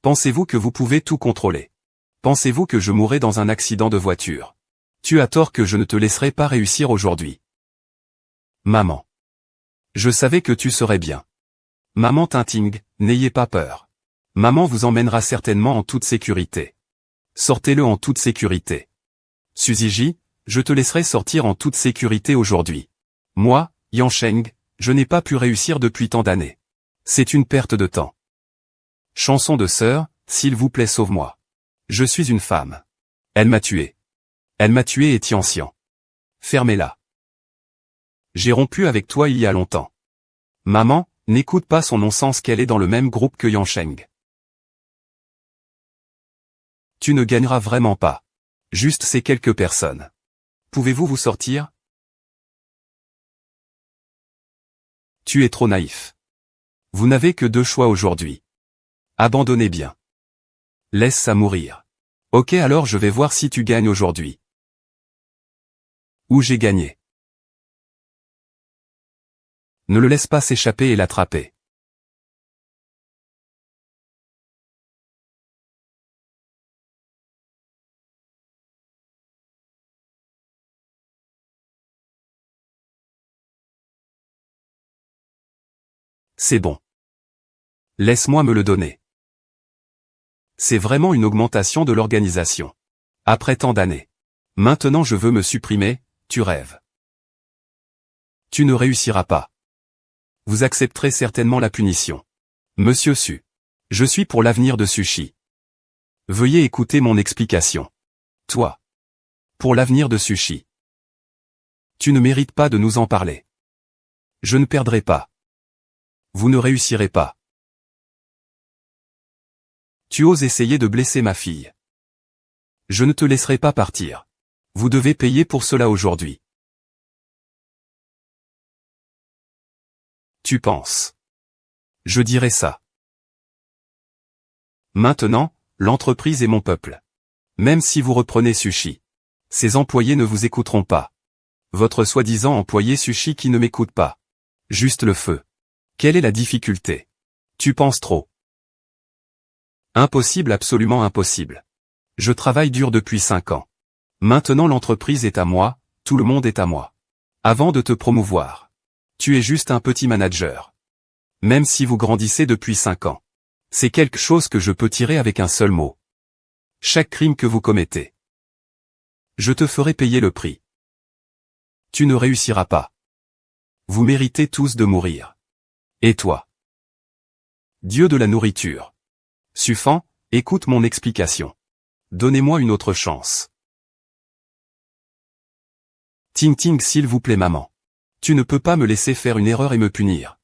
[SPEAKER 1] Pensez-vous que vous pouvez tout contrôler? Pensez-vous que je mourrai dans un accident de voiture? Tu as tort que je ne te laisserai pas réussir aujourd'hui. Maman. Je savais que tu serais bien. Maman Tinting, n'ayez pas peur. Maman vous emmènera certainement en toute sécurité. Sortez-le en toute sécurité. Suziji, je te laisserai sortir en toute sécurité aujourd'hui. Moi, Yansheng, je n'ai pas pu réussir depuis tant d'années. C'est une perte de temps. Chanson de sœur, s'il vous plaît sauve-moi. Je suis une femme. Elle m'a tué. Elle m'a tué et Tianxian. Fermez-la. J'ai rompu avec toi il y a longtemps. Maman, n'écoute pas son non-sens qu'elle est dans le même groupe que Yansheng. Tu ne gagneras vraiment pas. Juste ces quelques personnes. Pouvez-vous vous sortir? Tu es trop naïf. Vous n'avez que deux choix aujourd'hui. Abandonnez bien. Laisse ça mourir. Ok, alors je vais voir si tu gagnes aujourd'hui. Ou j'ai gagné. Ne le laisse pas s'échapper et l'attraper. C'est bon. Laisse-moi me le donner. C'est vraiment une augmentation de l'organisation. Après tant d'années. Maintenant je veux me supprimer, tu rêves. Tu ne réussiras pas. Vous accepterez certainement la punition. Monsieur Su. Je suis pour l'avenir de Sushi. Veuillez écouter mon explication. Toi. Pour l'avenir de Sushi. Tu ne mérites pas de nous en parler. Je ne perdrai pas. Vous ne réussirez pas. Tu oses essayer de blesser ma fille. Je ne te laisserai pas partir. Vous devez payer pour cela aujourd'hui. Tu penses. Je dirai ça. Maintenant, l'entreprise est mon peuple. Même si vous reprenez Sushi. Ces employés ne vous écouteront pas. Votre soi-disant employé Sushi qui ne m'écoute pas. Juste le feu. Quelle est la difficulté? Tu penses trop. Impossible, absolument impossible. Je travaille dur depuis 5 ans. Maintenant l'entreprise est à moi, tout le monde est à moi. Avant de te promouvoir. Tu es juste un petit manager. Même si vous grandissez depuis 5 ans. C'est quelque chose que je peux tirer avec un seul mot. Chaque crime que vous commettez. Je te ferai payer le prix. Tu ne réussiras pas. Vous méritez tous de mourir. Et toi? Dieu de la nourriture. Suffant, écoute mon explication. Donnez-moi une autre chance. Ting Ting, s'il vous plaît maman. Tu ne peux pas me laisser faire une erreur et me punir.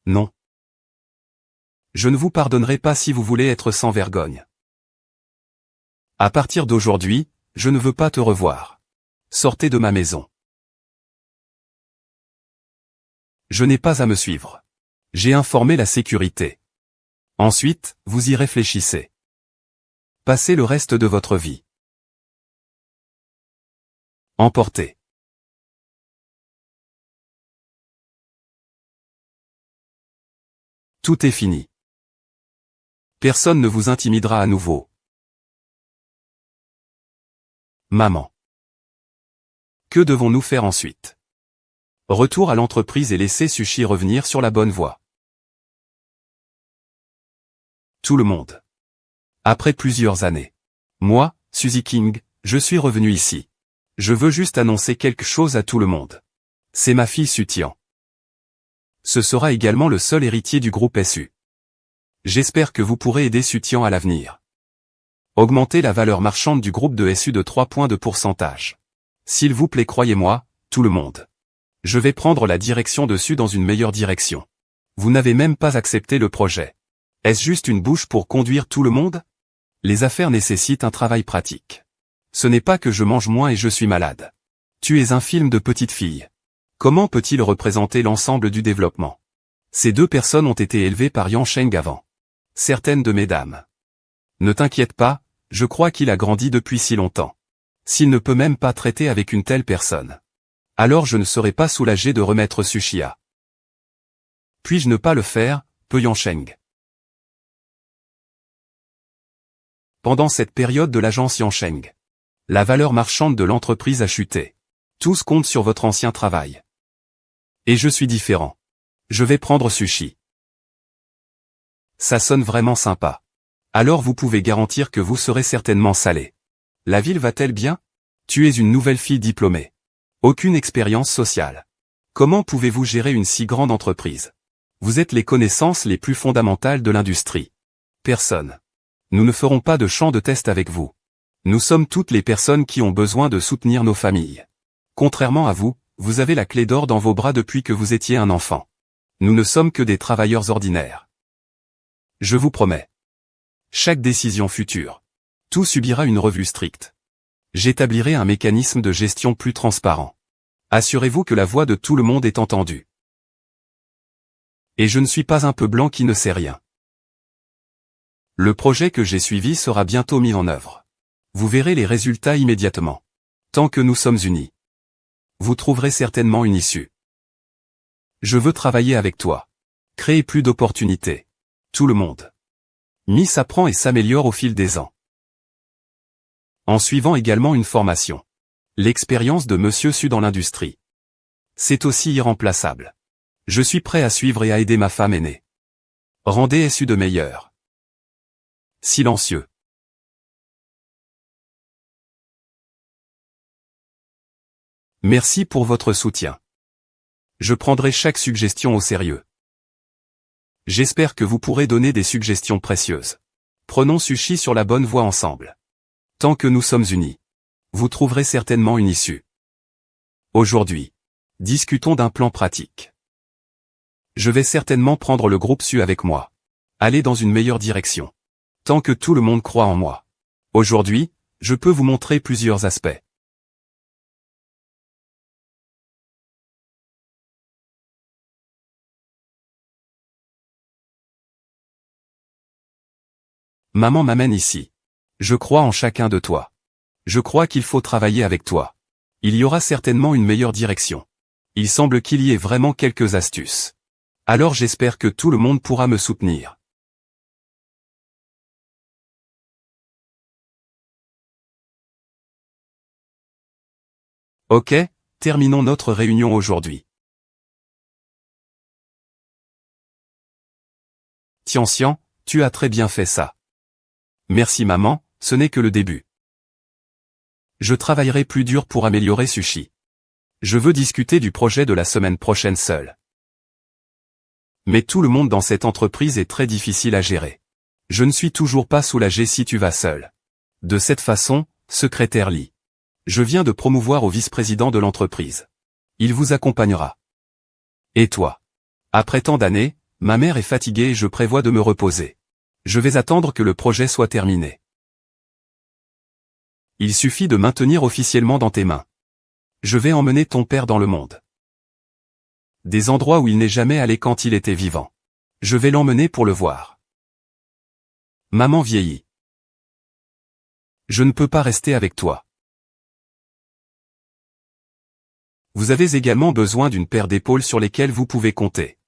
[SPEAKER 1] Non. Je ne vous pardonnerai pas si vous voulez être sans vergogne. À partir d'aujourd'hui, je ne veux pas te revoir. Sortez de ma maison. Je n'ai pas à me suivre. J'ai informé la sécurité. Ensuite, vous y réfléchissez. Passez le reste de votre vie. Emporté. Tout est fini. Personne ne vous intimidera à nouveau. Maman. Que devons-nous faire ensuite? Retour à l'entreprise et laisser Sushi revenir sur la bonne voie. Tout le monde. Après plusieurs années. Moi, Suzy King, je suis revenu ici. Je veux juste annoncer quelque chose à tout le monde. C'est ma fille Sutian. Ce sera également le seul héritier du groupe SU. J'espère que vous pourrez aider Sutian à l'avenir. Augmenter la valeur marchande du groupe de SU de 3 points de pourcentage. S'il vous plaît, croyez-moi, tout le monde. Je vais prendre la direction dessus dans une meilleure direction. Vous n'avez même pas accepté le projet. Est-ce juste une bouche pour conduire tout le monde? Les affaires nécessitent un travail pratique. Ce n'est pas que je mange moins et je suis malade. Tu es un film de petite fille. Comment peut-il représenter l'ensemble du développement? Ces deux personnes ont été élevées par Yang Sheng avant. Certaines de mes dames. Ne t'inquiète pas, je crois qu'il a grandi depuis si longtemps. S'il ne peut même pas traiter avec une telle personne. Alors je ne serai pas soulagé de remettre Sushia. Puis-je ne pas le faire, Peu Yang Sheng? Pendant cette période de l'agence Yang Sheng, la valeur marchande de l'entreprise a chuté. Tous comptent sur votre ancien travail. Et je suis différent. Je vais prendre Sushi. Ça sonne vraiment sympa. Alors vous pouvez garantir que vous serez certainement salé. La ville va-t-elle bien? Tu es une nouvelle fille diplômée. Aucune expérience sociale. Comment pouvez-vous gérer une si grande entreprise? Vous êtes les connaissances les plus fondamentales de l'industrie. Personne. Nous ne ferons pas de champ de test avec vous. Nous sommes toutes les personnes qui ont besoin de soutenir nos familles. Contrairement à vous, vous avez la clé d'or dans vos bras depuis que vous étiez un enfant. Nous ne sommes que des travailleurs ordinaires. Je vous promets. Chaque décision future. Tout subira une revue stricte. J'établirai un mécanisme de gestion plus transparent. Assurez-vous que la voix de tout le monde est entendue. Et je ne suis pas un peu blanc qui ne sait rien. Le projet que j'ai suivi sera bientôt mis en œuvre. Vous verrez les résultats immédiatement. Tant que nous sommes unis. Vous trouverez certainement une issue. Je veux travailler avec toi. Créer plus d'opportunités. Tout le monde. Miss apprend et s'améliore au fil des ans. En suivant également une formation. L'expérience de Monsieur Su dans l'industrie. C'est aussi irremplaçable. Je suis prêt à suivre et à aider ma femme aînée. Rendez SU de meilleur. Silencieux. Merci pour votre soutien. Je prendrai chaque suggestion au sérieux. J'espère que vous pourrez donner des suggestions précieuses. Prenons Sushi sur la bonne voie ensemble. Tant que nous sommes unis, vous trouverez certainement une issue. Aujourd'hui, discutons d'un plan pratique. Je vais certainement prendre le groupe Su avec moi. Aller dans une meilleure direction. Tant que tout le monde croit en moi. Aujourd'hui, je peux vous montrer plusieurs aspects. Maman m'amène ici. Je crois en chacun de toi. Je crois qu'il faut travailler avec toi. Il y aura certainement une meilleure direction. Il semble qu'il y ait vraiment quelques astuces. Alors j'espère que tout le monde pourra me soutenir. Ok, terminons notre réunion aujourd'hui. Tian, tu as très bien fait ça. Merci maman, ce n'est que le début. Je travaillerai plus dur pour améliorer Sushi. Je veux discuter du projet de la semaine prochaine seul. Mais tout le monde dans cette entreprise est très difficile à gérer. Je ne suis toujours pas soulagé si tu vas seul. De cette façon, secrétaire Lee. Je viens de promouvoir au vice-président de l'entreprise. Il vous accompagnera. Et toi? Après tant d'années, ma mère est fatiguée et je prévois de me reposer. Je vais attendre que le projet soit terminé. Il suffit de maintenir officiellement dans tes mains. Je vais emmener ton père dans le monde. Des endroits où il n'est jamais allé quand il était vivant. Je vais l'emmener pour le voir. Maman vieillit. Je ne peux pas rester avec toi. Vous avez également besoin d'une paire d'épaules sur lesquelles vous pouvez compter.